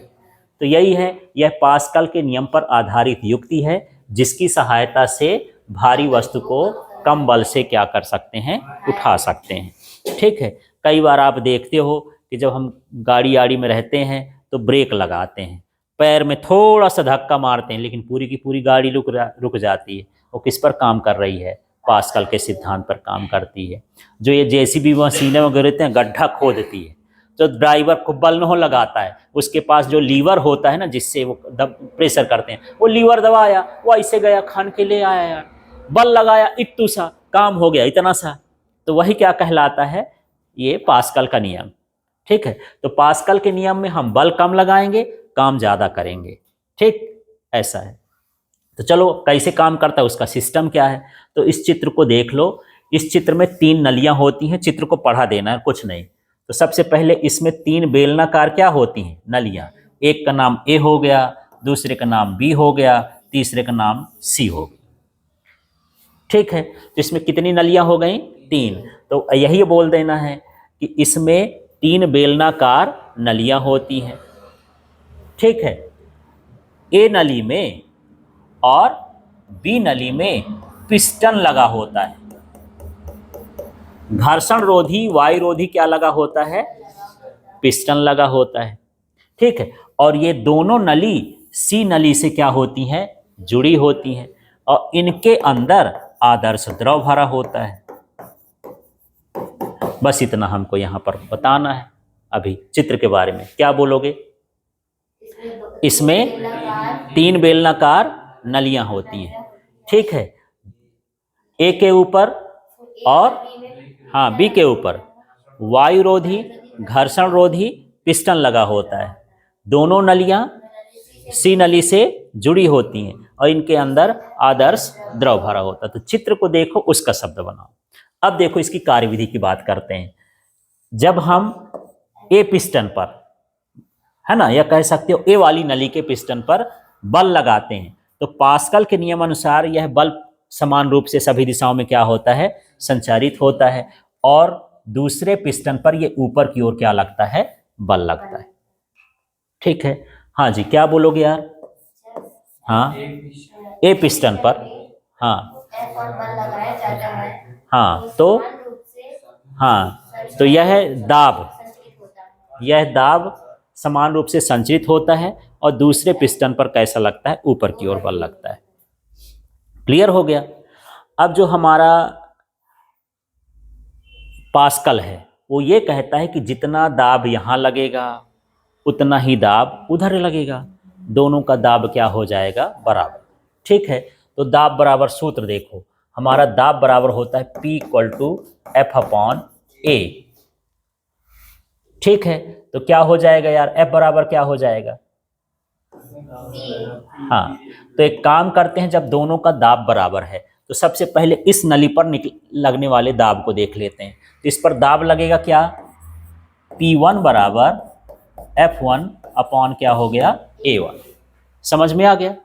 तो यही है, यह पास्कल के नियम पर आधारित युक्ति है जिसकी सहायता से भारी वस्तु को कम बल से क्या कर सकते हैं, उठा सकते हैं। ठीक है, कई बार आप देखते हो कि जब हम गाड़ी आड़ी में रहते हैं तो ब्रेक लगाते हैं, पैर में थोड़ा सा धक्का मारते हैं लेकिन पूरी की पूरी गाड़ी रुक जाती है। वो किस पर काम कर रही है, पास्कल के सिद्धांत पर काम करती है। जो ये जेसीबी मशीनें वगैरह रहते हैं, गड्ढा खोदती है, तो ड्राइवर को बल नहीं लगाता है, उसके पास जो लीवर होता है ना जिससे वो प्रेशर करते हैं, वो लीवर दबाया, वो ऐसे गया खान के ले आया यार, बल लगाया इतू सा, काम हो गया इतना सा। तो वही क्या कहलाता है, ये पास्कल का नियम। ठीक है, तो पास्कल के नियम में हम बल कम लगाएंगे, काम ज्यादा करेंगे। ठीक, ऐसा है। तो चलो कैसे काम करता है, उसका सिस्टम क्या है। तो इस चित्र को देख लो, इस चित्र में 3 नलियां होती हैं, चित्र को पढ़ा देना है, कुछ नहीं। तो सबसे पहले इसमें 3 बेलनाकार क्या होती हैं, नलियां। एक का नाम ए हो गया, दूसरे का नाम बी हो गया, तीसरे का नाम सी हो गया। ठीक है, तो इसमें कितनी नलियां हो गई, 3। तो यही बोल देना है कि इसमें 3 बेलनाकार नलियां होती हैं। ठीक है, ए नली में और बी नली में पिस्टन लगा होता है। घर्षण रोधी वायु रोधी क्या लगा होता है, पिस्टन लगा होता है। ठीक है, और ये दोनों नली सी नली से क्या होती हैं, जुड़ी होती हैं, और इनके अंदर आदर्श द्रव भरा होता है। बस इतना हमको यहाँ पर बताना है। अभी चित्र के बारे में क्या बोलोगे, इसमें 3 बेलनाकार नलियां होती हैं। ठीक है, ए के ऊपर और हाँ बी के ऊपर वायु रोधी घर्षण रोधी पिस्टन लगा होता है। दोनों नलियां सी नली से जुड़ी होती हैं और इनके अंदर आदर्श द्रव भरा होता है। तो चित्र को देखो, उसका शब्द बनाओ। अब देखो इसकी कार्यविधि की बात करते हैं। जब हम ए पिस्टन पर, है ना, या कह सकते हो ए वाली नली के पिस्टन पर बल लगाते हैं तो पास्कल के नियम अनुसार यह बल समान रूप से सभी दिशाओं में क्या होता है, संचारित होता है, और दूसरे पिस्टन पर यह ऊपर की ओर क्या लगता है, बल लगता है। ठीक है, हाँ जी, क्या बोलोगे यार, हाँ ए पिस्टन पर, हाँ हाँ, तो हाँ, तो यह दाब समान रूप से संचरित होता है और दूसरे पिस्टन पर कैसा लगता है, ऊपर की ओर बल लगता है। क्लियर हो गया। अब जो हमारा पास्कल है वो ये कहता है कि जितना दाब यहाँ लगेगा उतना ही दाब उधर लगेगा, दोनों का दाब क्या हो जाएगा, बराबर। ठीक है, तो दाब बराबर सूत्र देखो, हमारा दाब बराबर होता है P = F/A। ठीक है, तो क्या हो जाएगा यार, F बराबर क्या हो जाएगा, हाँ। तो एक काम करते हैं, जब दोनों का दाब बराबर है तो सबसे पहले इस नली पर लगने वाले दाब को देख लेते हैं। तो इस पर दाब लगेगा क्या, P1 = F1 क्या हो गया, A1। समझ में आ गया।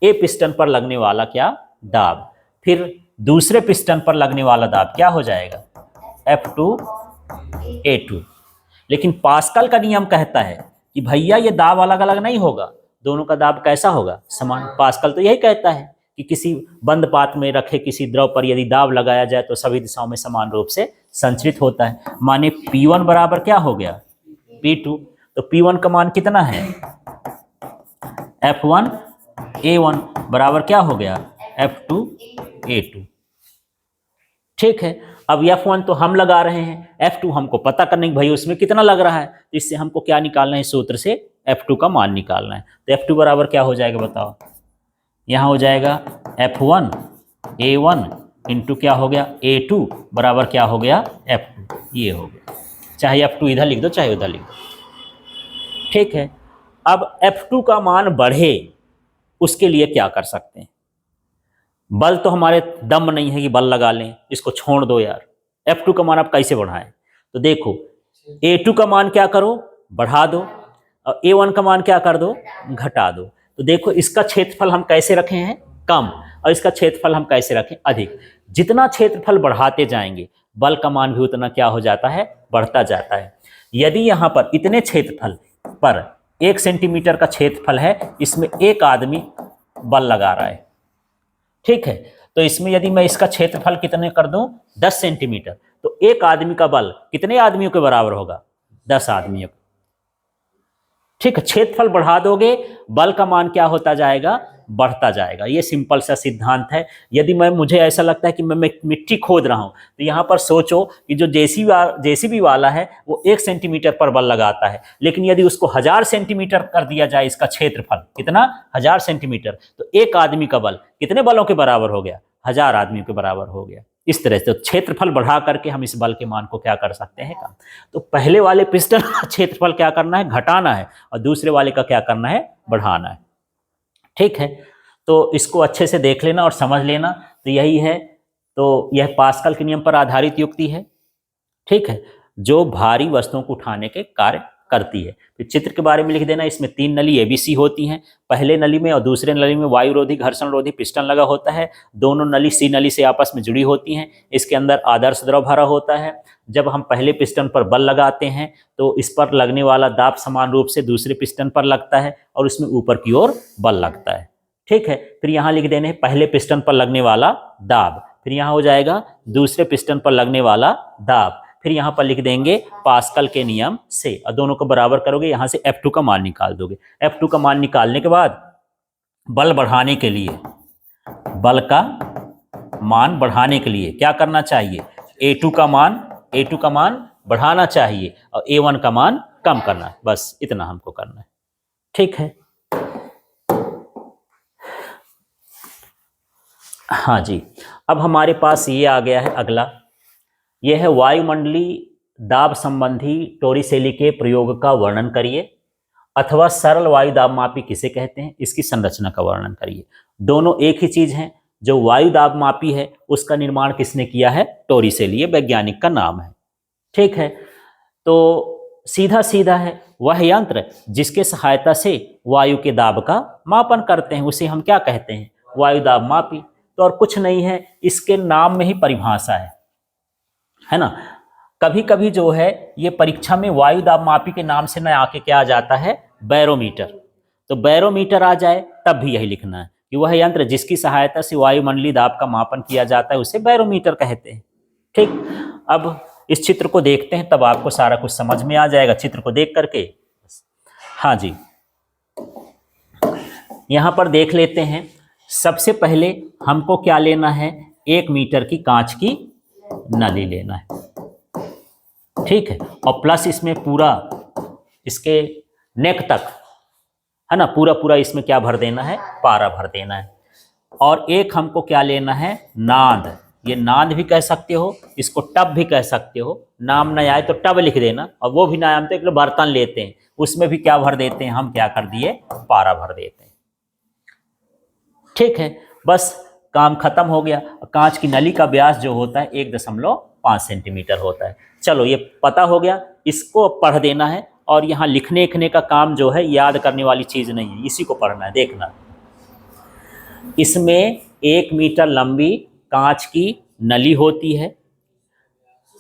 ए पिस्टन पर लगने वाला क्या, दाब, फिर दूसरे पिस्टन पर लगने वाला दाब क्या हो जाएगा, F2 A2। लेकिन पास्कल का नियम कहता है कि भैया ये दाब अलग अलग नहीं होगा, दोनों का दाब कैसा होगा, समान। पास्कल तो यही कहता है कि किसी बंद पात्र में रखे किसी द्रव पर यदि दाब लगाया जाए तो सभी दिशाओं में समान रूप से संचरित होता है। माने P1 बराबर क्या हो गया, P2। तो P1 का मान कितना है, F1 A1 बराबर क्या हो गया, F2 A2। ठीक है, अब F1 तो हम लगा रहे हैं, F2 हमको पता करने की भाई उसमें कितना लग रहा है, तो इससे हमको क्या निकालना है, सूत्र से F2 का मान निकालना है। तो F2 बराबर क्या हो जाएगा बताओ, यहाँ हो जाएगा F1 A1 इंटू क्या हो गया A2 बराबर क्या हो गया F2, ये हो गया। चाहे F2 इधर लिख दो चाहे उधर लिख दो। ठीक है, अब F2 का मान बढ़े उसके लिए क्या कर सकते हैं, बल तो हमारे दम नहीं है कि बल लगा लें, इसको छोड़ दो यार। F2 का मान आप कैसे बढ़ाएं, तो देखो A2 का मान क्या करो, बढ़ा दो, और A1 का मान क्या कर दो, घटा दो। तो देखो इसका क्षेत्रफल हम कैसे रखे हैं, कम, और इसका क्षेत्रफल हम कैसे रखें, अधिक। जितना क्षेत्रफल बढ़ाते जाएंगे बल का मान भी उतना क्या हो जाता है, बढ़ता जाता है। यदि यहाँ पर इतने क्षेत्रफल पर 1 सेंटीमीटर का क्षेत्रफल है, इसमें एक आदमी बल लगा रहा है, ठीक है, तो इसमें यदि मैं इसका क्षेत्रफल कितने कर दूं, 10 सेंटीमीटर, तो एक आदमी का बल कितने आदमियों के बराबर होगा, 10 आदमियों। ठीक है, क्षेत्रफल बढ़ा दोगे बल का मान क्या होता जाएगा, बढ़ता जाएगा। ये सिंपल सा सिद्धांत है। यदि मुझे ऐसा लगता है कि मैं मिट्टी खोद रहा हूं, तो यहां पर सोचो कि जो जेसीबी वाला है वो 1 सेंटीमीटर पर बल लगाता है, लेकिन यदि उसको 1000 सेंटीमीटर कर दिया जाए, इसका क्षेत्रफल कितना, 1000 सेंटीमीटर, तो एक आदमी का बल कितने बलों के बराबर हो गया, 1000 आदमियों के बराबर हो गया। इस तरह से तो क्षेत्रफल बढ़ा करके हम इस बल के मान को क्या कर सकते हैं, कम। तो पहले वाले पिस्टन का क्षेत्रफल क्या करना है, घटाना है, और दूसरे वाले का क्या करना है, बढ़ाना है। ठीक है, तो इसको अच्छे से देख लेना और समझ लेना। तो यही है, तो यह पास्कल के नियम पर आधारित युक्ति है। ठीक है, जो भारी वस्तुओं को उठाने के कार्य करती है। फिर चित्र के बारे में लिख देना, इसमें 3 नली ABC होती हैं। पहले नली में और दूसरे नली में वायुरोधी घर्षण रोधी पिस्टन लगा होता है। दोनों नली C नली से आपस में जुड़ी होती हैं। इसके अंदर आदर्श द्रव भरा होता है। जब हम पहले पिस्टन पर बल लगाते हैं तो इस पर लगने वाला दाब समान रूप से दूसरे पिस्टन पर लगता है और उसमें ऊपर की ओर बल लगता है। ठीक है, फिर यहाँ लिख देने पहले पिस्टन पर लगने वाला दाब, फिर यहाँ हो जाएगा दूसरे पिस्टन पर लगने वाला दाब, फिर यहाँ पर लिख देंगे पास्कल के नियम से, और दोनों को बराबर करोगे, यहाँ से F2 का मान निकाल दोगे। F2 का मान निकालने के बाद बल बढ़ाने के लिए, बल का मान बढ़ाने के लिए क्या करना चाहिए, A2 का मान बढ़ाना चाहिए और A1 का मान कम करना है। बस इतना हमको करना है। ठीक है, हाँ जी। अब हमारे पास ये आ गया है अगला, यह है वायुमंडलीय दाब संबंधी टोरिसेली के प्रयोग का वर्णन करिए, अथवा सरल वायु दाब मापी किसे कहते हैं, इसकी संरचना का वर्णन करिए। दोनों एक ही चीज है। जो वायु दाब मापी है उसका निर्माण किसने किया है, टोरिसेली, वैज्ञानिक का नाम है। ठीक है, तो सीधा सीधा है, वह यंत्र जिसके सहायता से वायु के दाब का मापन करते हैं उसे हम क्या कहते हैं, वायु दाब मापी। तो और कुछ नहीं है, इसके नाम में ही परिभाषा है ना। कभी कभी जो है ये परीक्षा में वायु दाब मापी के नाम से न आके क्या आ जाता है, बैरोमीटर। तो बैरोमीटर आ जाए तब भी यही लिखना है कि वह यंत्र जिसकी सहायता से वायुमंडलीय दाब का मापन किया जाता है उसे बैरोमीटर कहते हैं। ठीक, अब इस चित्र को देखते हैं तब आपको सारा कुछ समझ में आ जाएगा, चित्र को देख करके। हाँ जी, यहाँ पर देख लेते हैं। सबसे पहले हमको क्या लेना है, 1 मीटर की कांच की नली लेना है, ठीक है, और प्लस इसमें पूरा इसके नेक तक, है ना, पूरा पूरा इसमें क्या भर देना है, पारा भर देना है। और एक हमको क्या लेना है, नाद। ये नाद भी कह सकते हो, इसको टब भी कह सकते हो, नाम नहीं आए तो टब लिख देना। और वो भी ना आए तो एक बर्तन लेते हैं, उसमें भी क्या भर देते हैं हम, क्या कर दिए, पारा भर देते हैं, ठीक है। बस काम खत्म हो गया। कांच की नली का व्यास जो होता है 1.5 सेंटीमीटर होता है। चलो ये पता हो गया, इसको पढ़ देना है। और यहाँ लिखने लिखने का काम जो है याद करने वाली चीज़ नहीं है, इसी को पढ़ना है। देखना, इसमें 1 मीटर लंबी कांच की नली होती है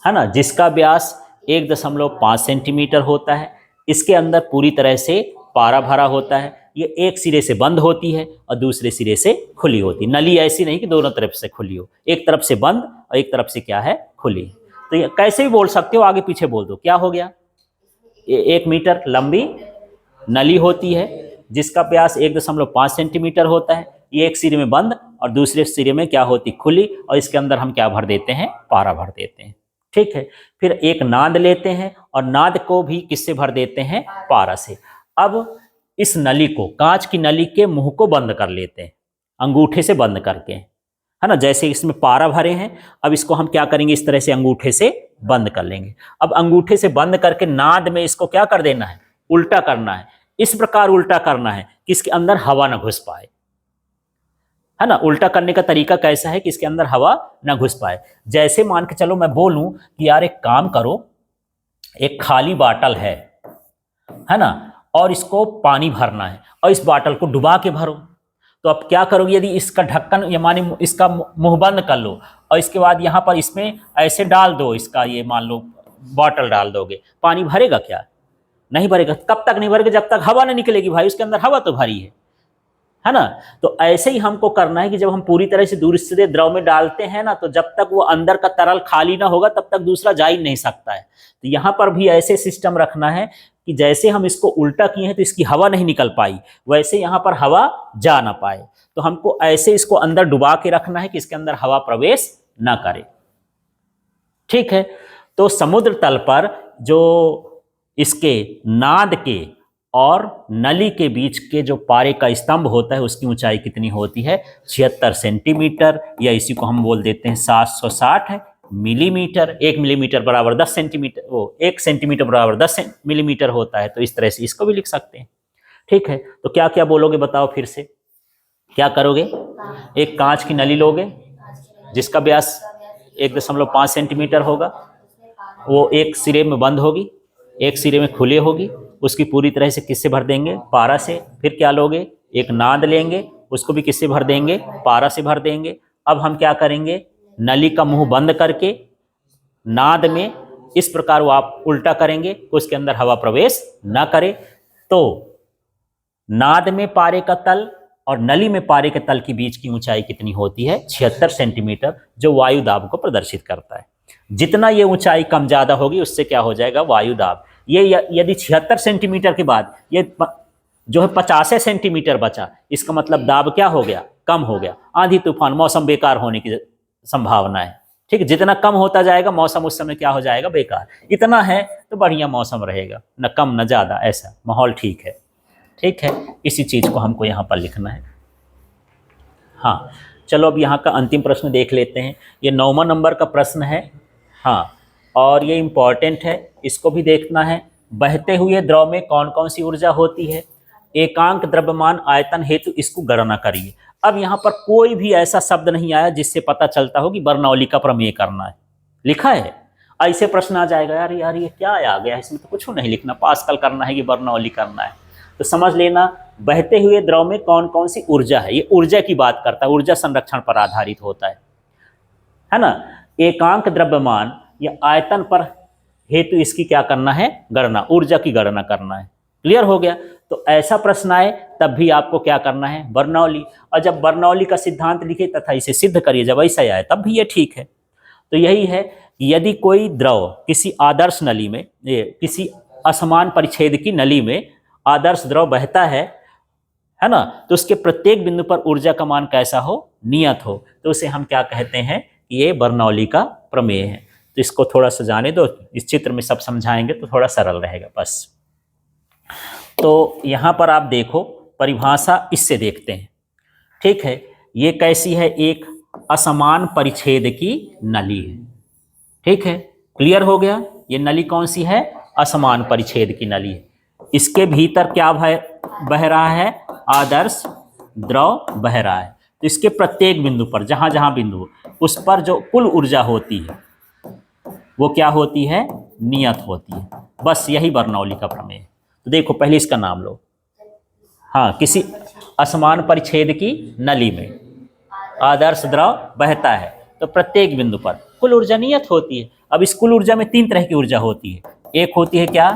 ना, जिसका व्यास 1.5 सेंटीमीटर होता है। इसके अंदर पूरी तरह से पारा भरा होता है। ये एक सिरे से बंद होती है और दूसरे सिरे से खुली होती है। नली ऐसी नहीं कि दोनों तरफ से खुली हो, एक तरफ से बंद और एक तरफ से क्या है, खुली। तो ये कैसे भी बोल सकते हो, आगे पीछे बोल दो। क्या हो गया, 1 मीटर लंबी नली होती है जिसका व्यास 1.5 सेंटीमीटर होता है। ये एक सिरे में बंद और दूसरे सिरे में क्या होती, खुली। और इसके अंदर हम क्या भर देते हैं, पारा भर देते हैं, ठीक है। फिर एक नाद लेते हैं और नाद को भी किससे भर देते हैं, पारा से। अब इस नली को, कांच की नली के मुंह को बंद कर लेते हैं, अंगूठे से बंद करके, है ना। जैसे इसमें पारा भरे हैं, अब इसको हम क्या करेंगे, इस तरह से अंगूठे से बंद कर लेंगे। अब अंगूठे से बंद करके नाद में इसको क्या कर देना है, उल्टा करना है। इस प्रकार उल्टा करना है कि इसके अंदर हवा ना घुस पाए, है ना। उल्टा करने का तरीका कैसा है कि इसके अंदर हवा ना घुस पाए। जैसे मान के चलो मैं बोलूं कि यार एक काम करो, एक खाली बाटल है ना, और इसको पानी भरना है और इस बाटल को डुबा के भरो। तो अब क्या करोगे, यदि इसका ढक्कन या माने इसका मुंह बंद कर लो और इसके बाद यहाँ पर इसमें ऐसे डाल दो, इसका ये मान लो बॉटल डाल दोगे, पानी भरेगा क्या, नहीं भरेगा। कब तक नहीं भरेगा, जब तक हवा नहीं निकलेगी भाई, उसके अंदर हवा तो भरी है ना। तो ऐसे ही हमको करना है कि जब हम पूरी तरह से दूसरे द्रव में डालते हैं ना, तो जब तक वो अंदर का तरल खाली ना होगा तब तक दूसरा जा ही नहीं सकता है। तो यहाँ पर भी ऐसे सिस्टम रखना है कि जैसे हम इसको उल्टा किए हैं तो इसकी हवा नहीं निकल पाई, वैसे यहाँ पर हवा जा ना पाए। तो हमको ऐसे इसको अंदर डुबा के रखना है कि इसके अंदर हवा प्रवेश ना करे, ठीक है। तो समुद्र तल पर जो इसके नाद के और नली के बीच के जो पारे का स्तंभ होता है, उसकी ऊंचाई कितनी होती है, 76 सेंटीमीटर, या इसी को हम बोल देते हैं 760 मिलीमीटर। 1 मिलीमीटर बराबर 10 सेंटीमीटर, वो 1 सेंटीमीटर बराबर 10 मिलीमीटर होता है। तो इस तरह से इसको भी लिख सकते हैं, ठीक है। तो क्या क्या बोलोगे बताओ फिर से, क्या करोगे, एक कांच की नली लोगे जिसका व्यास 1.5 सेंटीमीटर होगा, वो एक सिरे में बंद होगी, एक सिरे में खुले होगी, उसकी पूरी तरह से किससे भर देंगे, पारा से। फिर क्या लोगे, एक नाद लेंगे, उसको भी किससे भर देंगे, पारा से भर देंगे। अब हम क्या करेंगे, नली का मुंह बंद करके नाद में इस प्रकार वो आप उल्टा करेंगे, उसके अंदर हवा प्रवेश ना करे। तो नाद में पारे का तल और नली में पारे के तल के बीच की ऊंचाई कितनी होती है, 76 सेंटीमीटर, जो वायु दाब को प्रदर्शित करता है। जितना ये ऊंचाई कम ज्यादा होगी उससे क्या हो जाएगा, वायु दाब। ये यदि 76 सेंटीमीटर के बाद ये जो है 50 सेंटीमीटर बचा, इसका मतलब दाब क्या हो गया, कम हो गया। आंधी तूफान, मौसम बेकार होने की संभावना है, ठीक है। जितना कम होता जाएगा मौसम उस समय क्या हो जाएगा, बेकार। इतना है तो बढ़िया मौसम रहेगा, न कम न ज्यादा, ऐसा माहौल ठीक है, ठीक है। इसी चीज को हमको यहाँ पर लिखना है। हाँ चलो अब यहाँ का अंतिम प्रश्न देख लेते हैं। ये 9वां नंबर का प्रश्न है, हाँ, और ये इम्पॉर्टेंट है, इसको भी देखना है। बहते हुए द्रव में कौन कौन सी ऊर्जा होती है, एकांक द्रव्यमान आयतन हेतु इसको गणना करिए। अब यहाँ पर कोई भी ऐसा शब्द नहीं आया जिससे पता चलता हो कि बर्नौली का प्रमेय करना है, लिखा है। ऐसे प्रश्न आ जाएगा, यार यार ये क्या आ गया, इसमें तो कुछ नहीं लिखना, पास्कल करना है कि बर्नौली करना है। तो समझ लेना, बहते हुए द्रव में कौन कौन सी ऊर्जा है, ये ऊर्जा की बात करता है, ऊर्जा संरक्षण पर आधारित होता है ना। एकांक द्रव्यमान या आयतन पर हेतु इसकी क्या करना है, गणना, ऊर्जा की गणना करना है। क्लियर हो गया। तो ऐसा प्रश्न आए तब भी आपको क्या करना है, बर्नौली। और जब बर्नौली का सिद्धांत लिखे तथा इसे सिद्ध करिए, जब ऐसा आए तब भी ये ठीक है। तो यही है, यदि कोई द्रव किसी आदर्श नली में, किसी असमान परिच्छेद की नली में आदर्श द्रव बहता है है ना। तो उसके प्रत्येक बिंदु पर ऊर्जा का मान कैसा हो, नियत हो, तो उसे हम क्या कहते हैं, ये बर्नौली का प्रमेय है। तो इसको थोड़ा सा जाने दो, इस चित्र में सब समझाएंगे तो थोड़ा सरल रहेगा बस। तो यहां पर आप देखो परिभाषा इससे देखते हैं, ठीक है। ये कैसी है, एक असमान परिच्छेद की नली है, ठीक है। क्लियर हो गया, ये नली कौन सी है, असमान परिच्छेद की नली है। इसके भीतर क्या बह रहा है, आदर्श द्रव बह रहा है। तो इसके प्रत्येक बिंदु पर, जहां जहां बिंदु हो, उस पर जो कुल ऊर्जा होती है वो क्या होती है, नियत होती है। बस यही बर्नौली का प्रमेय है। तो देखो पहले इसका नाम लो। हाँ, किसी असमान परिच्छेद की नली में आदर्श द्रव बहता है, तो प्रत्येक बिंदु पर कुल ऊर्जा नियत होती है। अब इस कुल ऊर्जा में 3 तरह की ऊर्जा होती है। एक होती है क्या,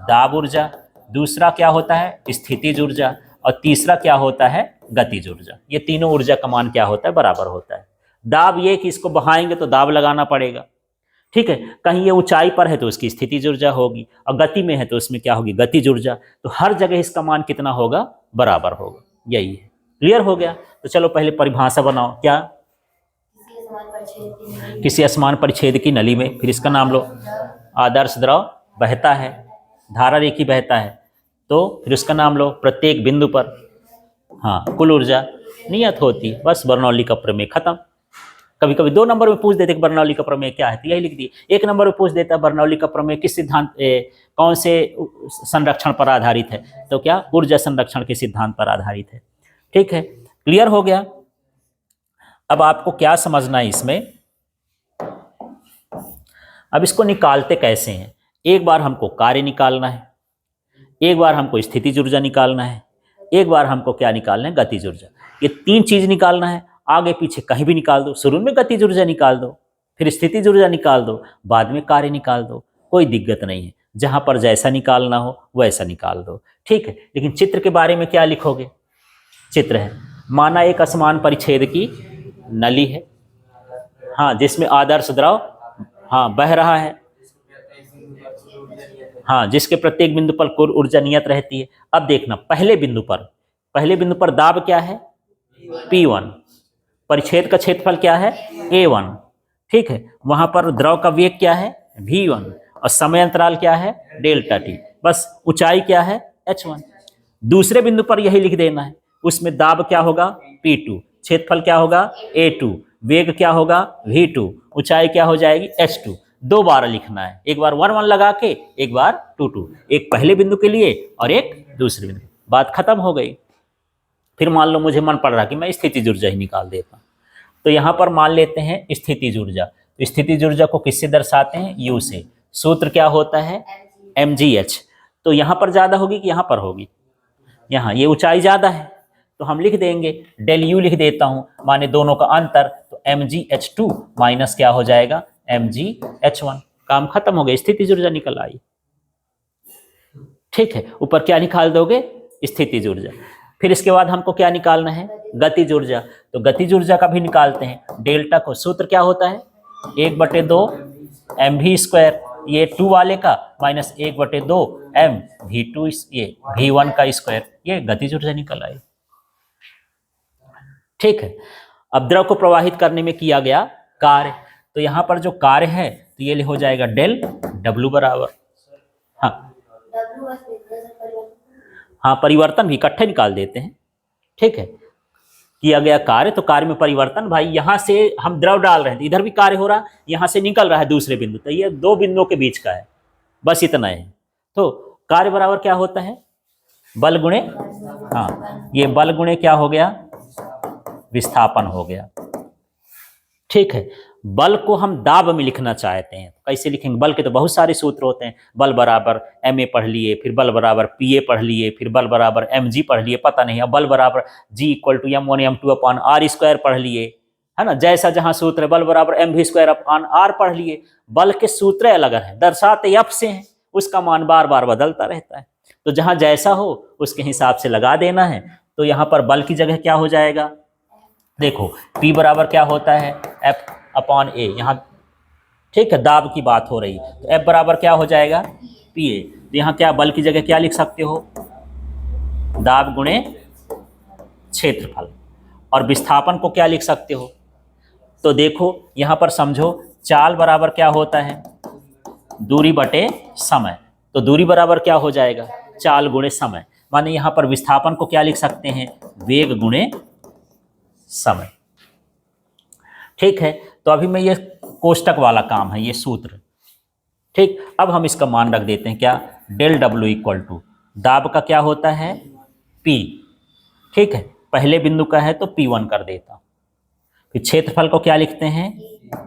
दाब ऊर्जा, दूसरा क्या होता है, स्थितिज ऊर्जा, और तीसरा क्या होता है, गतिज ऊर्जा। ये तीनों ऊर्जा का मान क्या होता है, बराबर होता है। दाब ये कि इसको बहाएंगे तो दाब लगाना पड़ेगा, ठीक है। कहीं ये ऊंचाई पर है तो उसकी स्थितिज ऊर्जा होगी, और गति में है तो उसमें क्या होगी, गतिज ऊर्जा। तो हर जगह इसका मान कितना होगा, बराबर होगा। यही है, क्लियर हो गया। तो चलो पहले परिभाषा बनाओ, क्या, किसी असमान परिच्छेद की नली में, फिर इसका नाम लो, आदर्श द्रव बहता है, धारा रेखी बहता है, तो फिर उसका नाम लो, प्रत्येक बिंदु पर हाँ कुल ऊर्जा नियत होती है। बस बर्नौली का प्रमेय खत्म। कभी कभी 2 नंबर में पूछ देते कि बर्नौली का प्रमेय क्या है, तो यही लिख दिए। 1 नंबर में पूछ देता है बर्नौली का प्रमेय किस सिद्धांत, कौन से संरक्षण पर आधारित है, तो क्या, ऊर्जा संरक्षण के सिद्धांत पर आधारित है, ठीक है। क्लियर हो गया। अब आपको क्या समझना है इसमें, अब इसको निकालते कैसे हैं। एक बार हमको कार्य निकालना है, एक बार हमको स्थितिज ऊर्जा निकालना है, एक बार हमको क्या निकालना है, गतिज ऊर्जा। ये 3 चीज निकालना है। आगे पीछे कहीं भी निकाल दो, शुरू में गतिज ऊर्जा निकाल दो, फिर स्थितिज ऊर्जा निकाल दो, बाद में कार्य निकाल दो, कोई दिक्कत नहीं है। जहां पर जैसा निकालना हो वैसा निकाल दो, ठीक है। लेकिन चित्र के बारे में क्या लिखोगे, चित्र है, माना एक असमान परिच्छेद की नली है, हाँ, जिसमें आदर्श द्रव हाँ बह रहा है, हाँ, जिसके प्रत्येक बिंदु पर कुल ऊर्जा नियत रहती है। अब देखना पहले बिंदु पर दाब क्या है, P1, परिच्छेद का क्षेत्रफल क्या है, A1, ठीक है। वहां पर द्रव का वेग क्या है, V1, और समय अंतराल क्या है, डेल्टा T। बस ऊंचाई क्या है, H1। दूसरे बिंदु पर यही लिख देना है, उसमें दाब क्या होगा, P2, क्षेत्रफल क्या होगा, A2, वेग क्या होगा, V2, ऊंचाई क्या हो जाएगी, H2। 2 बार लिखना है, एक बार 1 1 लगा के, एक बार 2 2, एक पहले बिंदु के लिए और एक दूसरे बिंदु। बात खत्म हो गई। फिर मान लो मुझे मन पड़ रहा कि मैं स्थितिज ऊर्जा ही निकाल देता, तो यहां पर मान लेते हैं स्थितिज ऊर्जा। तो स्थितिज ऊर्जा को किससे दर्शाते हैं, U से। सूत्र क्या होता है, mgh। तो यहां पर ज्यादा होगी कि यहां पर होगी, यहाँ ये ऊंचाई ज्यादा है, तो हम लिख देंगे डेल U लिख देता हूं, माने दोनों का अंतर, तो mgh2 माइनस क्या हो जाएगा, mgh1। काम खत्म हो गया, स्थितिज ऊर्जा निकल आई, ठीक है। ऊपर क्या निकाल दोगे, स्थितिज ऊर्जा। फिर इसके बाद हमको क्या निकालना है, गतिज ऊर्जा। तो गतिज ऊर्जा का भी निकालते हैं। डेल्टा को सूत्र क्या होता है, 1/2 mv², ये 2 वाले का, माइनस 1/2 mv2, ये v1 का स्क्वायर, ये गतिज ऊर्जा निकल आई, ठीक है। अब द्रव को प्रवाहित करने में किया गया कार्य, तो यहां पर जो कार्य है तो ये हो जाएगा डेल W बराबर, हाँ परिवर्तन भी इकट्ठे निकाल देते हैं, ठीक है। किया गया कार्य, तो कार्य में परिवर्तन, भाई यहां से हम द्रव डाल रहे हैं, इधर भी कार्य हो रहा, यहां से निकल रहा है दूसरे बिंदु, तो ये 2 बिंदुओं के बीच का है, बस इतना है। तो कार्य बराबर क्या होता है, बल गुणे, हाँ ये बल गुणे क्या हो गया, विस्थापन हो गया, ठीक है। बल को हम दाब में लिखना चाहते हैं, तो कैसे लिखेंगे, बल के तो बहुत सारे सूत्र होते हैं। बल बराबर ma पढ़ लिए, फिर बल बराबर pa पढ़ लिए, फिर बल बराबर mg पढ़ लिए, पता नहीं, अब बल बराबर g = m1 m2/r² पढ़ लिए, है ना। जैसा जहां सूत्र है, बल बराबर mv²/r पढ़ लिए। बल के सूत्र अलग है, दर्शाते f से हैं, उसका मान बार बार बदलता रहता है, तो जहां जैसा हो उसके हिसाब से लगा देना है। तो यहाँ पर बल की जगह क्या हो जाएगा, देखो P बराबर क्या होता है, F/A, यहाँ ठीक है, दाब की बात हो रही, तो F बराबर क्या हो जाएगा, PA। तो यहाँ क्या बल की जगह क्या लिख सकते हो, दाब गुणे क्षेत्रफल। और विस्थापन को क्या लिख सकते हो? तो देखो यहां पर समझो, चाल बराबर क्या होता है? दूरी बटे समय। तो दूरी बराबर क्या हो जाएगा? चाल गुणे समय। माने यहां पर विस्थापन को क्या लिख सकते हैं? वेग गुणे समय। ठीक है, तो अभी मैं ये कोष्टक वाला काम है, ये सूत्र। ठीक, अब हम इसका मान रख देते हैं क्या? डेल डब्ल्यू इक्वल टू दाब का क्या होता है? पी। ठीक है, पहले बिंदु का है तो P1 कर देता हूं। फिर क्षेत्रफल को क्या लिखते हैं?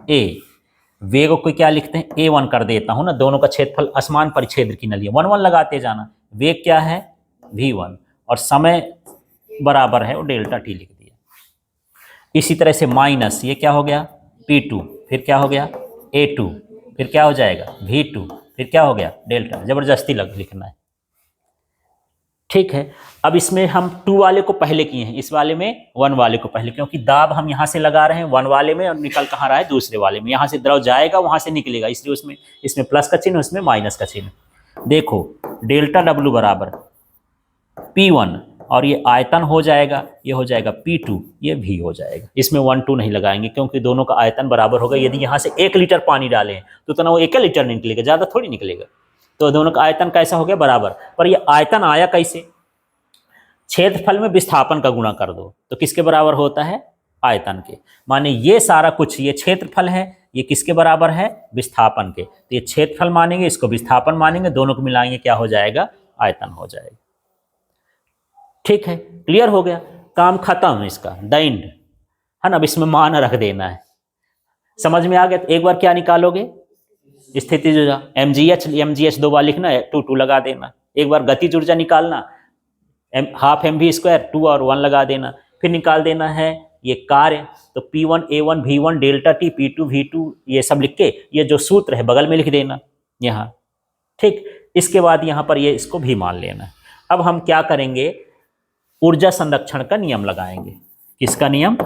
A। वेग को क्या लिखते हैं? A1 कर देता हूं ना, दोनों का क्षेत्रफल असमान परिच्छेद की नली है, 1 1 लगाते जाना। वेग क्या है? V1। और समय बराबर है वो डेल्टा टी लिख दिया। इसी तरह से माइनस ये क्या हो गया? P2। फिर क्या हो गया? A2। फिर क्या हो जाएगा? V2। फिर क्या हो गया? डेल्टा। जबरदस्ती लिखना है। ठीक है, अब इसमें हम 2 वाले को पहले किए हैं, इस वाले में 1 वाले को पहले, क्योंकि दाब हम यहां से लगा रहे हैं 1 वाले में और निकल कहाँ रहा है? दूसरे वाले में। यहां से द्रव जाएगा वहां से निकलेगा, इसलिए उसमें इसमें प्लस का चिन्ह, उसमें माइनस का चिन्ह। देखो डेल्टा डब्ल्यू बराबर P1 और ये आयतन हो जाएगा, ये हो जाएगा P2, ये V हो जाएगा। इसमें 1 2 नहीं लगाएंगे क्योंकि दोनों का आयतन बराबर होगा। यदि यहाँ से 1 लीटर पानी डालें तो उतना वो 1 लीटर निकलेगा, ज़्यादा थोड़ी निकलेगा। तो दोनों का आयतन कैसा हो गया? बराबर। पर ये आयतन आया कैसे? क्षेत्रफल में विस्थापन का गुणा कर दो तो किसके बराबर होता है? आयतन के। माने ये सारा कुछ, ये क्षेत्रफल है, ये किसके बराबर है? विस्थापन के। तो ये क्षेत्रफल मानेंगे, इसको विस्थापन मानेंगे, दोनों को मिलाएंगे, क्या हो जाएगा? आयतन हो जाएगा। ठीक है, क्लियर हो गया, काम खत्म इसका, द एंड है ना। अब इसमें मान रख देना है। समझ में आ गया? तो एक बार क्या निकालोगे? स्थितिज ऊर्जा mgh 2 बार लिखना है, 2 2 लगा देना। एक बार गतिज ऊर्जा निकालना, हाफ mv², 2 और 1 लगा देना। फिर निकाल देना है ये कार्य, तो P1 A1 V1 delta T, P2 V2, ये सब लिख के ये जो सूत्र है बगल में लिख देना यहाँ। ठीक, इसके बाद यहाँ पर ये इसको भी मान लेना। अब हम क्या करेंगे? ऊर्जा संरक्षण का नियम लगाएंगे। किसका नियम?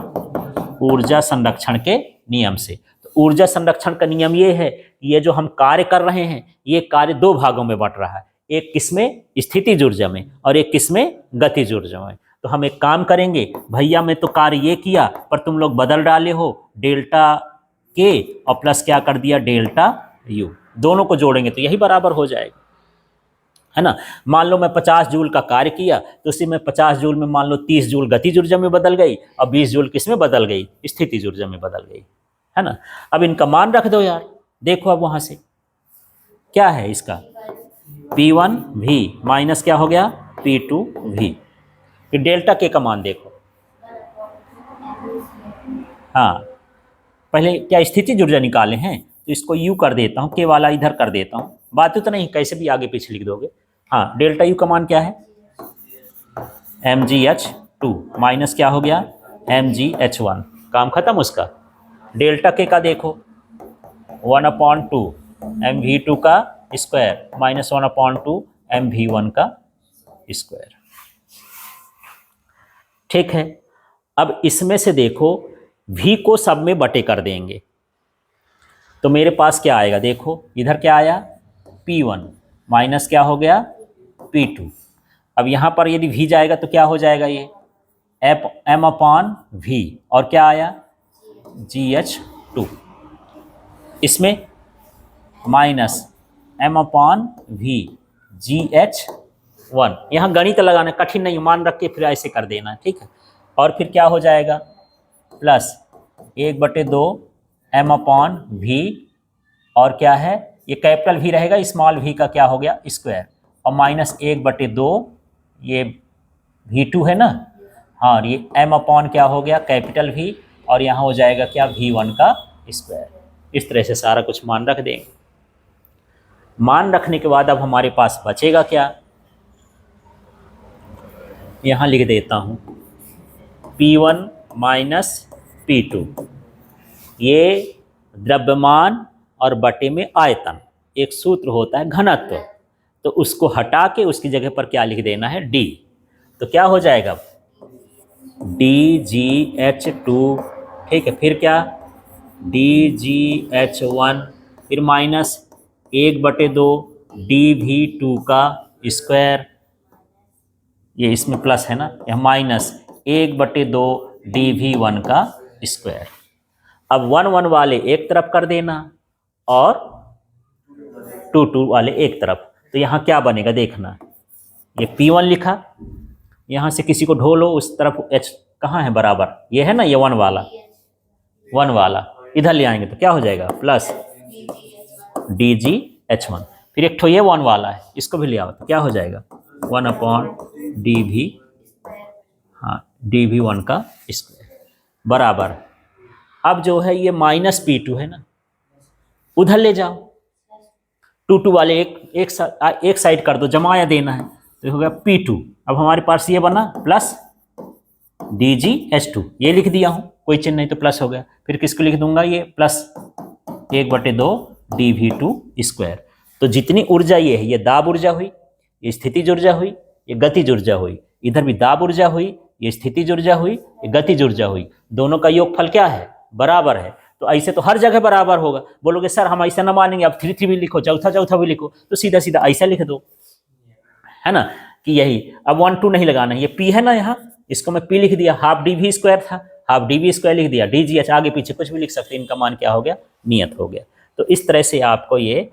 ऊर्जा संरक्षण के नियम से। तो ऊर्जा संरक्षण का नियम ये है, ये जो हम कार्य कर रहे हैं ये कार्य 2 भागों में बंट रहा है, एक किसमें? स्थितिज ऊर्जा में, और एक किसमें? गतिज ऊर्जा में। तो हम एक काम करेंगे, भैया मैं तो कार्य ये किया पर तुम लोग बदल डाले हो, डेल्टा के और प्लस क्या कर दिया? Delta U. दोनों को जोड़ेंगे तो यही बराबर हो जाएगा, है ना। मान लो मैं 50 जूल का कार्य किया तो उसी में 50 जूल में मान लो 30 जूल गतिज ऊर्जा में बदल गई और 20 जूल किस में बदल गई? स्थितिज ऊर्जा में बदल गई, है ना। अब इनका मान रख दो यार। देखो अब वहां से क्या है इसका? P1 V माइनस क्या हो गया? P2 V। फिर डेल्टा के का मान देखो। हाँ, पहले क्या स्थितिज ऊर्जा निकाले हैं तो इसको U कर देता हूँ, के वाला इधर कर देता हूँ, बात तो नहीं, कैसे भी आगे पीछे लिख दोगे। हाँ, डेल्टा यू का मान क्या है? mgh2 माइनस क्या हो गया? mgh1। काम खत्म उसका। डेल्टा के का देखो, 1/2 mv2 का स्क्वायर माइनस 1/2 mv1 का स्क्वायर। ठीक है, अब इसमें से देखो v को सब में बटे कर देंगे तो मेरे पास क्या आएगा? देखो इधर क्या आया? P1 माइनस क्या हो गया? P2। अब यहाँ पर यदि V जाएगा तो क्या हो जाएगा? ये m/v और क्या आया? GH2। इसमें माइनस m/v GH1। यहाँ गणित लगाना कठिन नहीं, मान रख के फिर ऐसे कर देना, ठीक है। और फिर क्या हो जाएगा? प्लस 1/2 m/v और क्या है? ये कैपिटल V रहेगा, स्मॉल v का क्या हो गया? स्क्वायर, और माइनस 1/2 ये V2 है ना। हाँ, ये m/ क्या हो गया? कैपिटल V, और यहाँ हो जाएगा क्या? V1 का स्क्वायर। इस तरह से सारा कुछ मान रख देंगे। मान रखने के बाद अब हमारे पास बचेगा क्या? यहाँ लिख देता हूँ P1 माइनस P2, ये द्रव्यमान और बटे में आयतन, एक सूत्र होता है घनत्व, तो उसको हटा के उसकी जगह पर क्या लिख देना है? D। तो क्या हो जाएगा? DGH2। ठीक है, फिर क्या? DGH1, फिर माइनस 1/2 DV2 का स्क्वायर, ये इसमें प्लस है ना, यह माइनस 1/2 dV1 का स्क्वायर। अब 1 1 वाले एक तरफ कर देना और 2 2 वाले एक तरफ। तो यहाँ क्या बनेगा देखना, ये P1 लिखा, यहाँ से किसी को ढोलो उस तरफ H कहाँ है बराबर, ये है ना, ये 1 वाला इधर ले आएंगे तो क्या हो जाएगा प्लस DGH1। फिर एक ठो ये 1 वाला है, इसको भी ले आओ तो क्या हो जाएगा 1/dV, हाँ dV1 का स्क्वायर बराबर। अब जो है ये -P2 है ना, उधर ले जाओ, 2 2 वाले एक साइड कर दो, जमाया देना है तो हो गया P2। अब हमारे पास ये बना प्लस DGH2, ये लिख दिया हूँ, कोई चिन्ह नहीं तो प्लस हो गया। फिर किसको लिख दूंगा, ये प्लस 1/2 dV2 स्क्वायर। तो जितनी ऊर्जा ये है, ये दाब ऊर्जा हुई, ये स्थितिज ऊर्जा हुई, ये गतिज ऊर्जा हुई, इधर भी दाब ऊर्जा हुई, ये स्थितिज ऊर्जा हुई, ये गतिज ऊर्जा हुई, दोनों का योगफल क्या है, बराबर है। तो ऐसे तो हर जगह बराबर होगा। बोलोगे सर हम ऐसा ना मानेंगे, अब 3 3 भी लिखो, चौथा भी लिखो, तो सीधा सीधा ऐसा लिख दो, है ना, कि यही। अब 1 2 नहीं लगाना है, ये P है ना, यहाँ इसको मैं P लिख दिया, हाफ dV स्क्वायर था, हाफ dV स्क्वायर लिख दिया, DGH आगे पीछे कुछ भी लिख सकते हैं, इनका मान क्या हो गया, नियत हो गया। तो इस तरह से आपको ये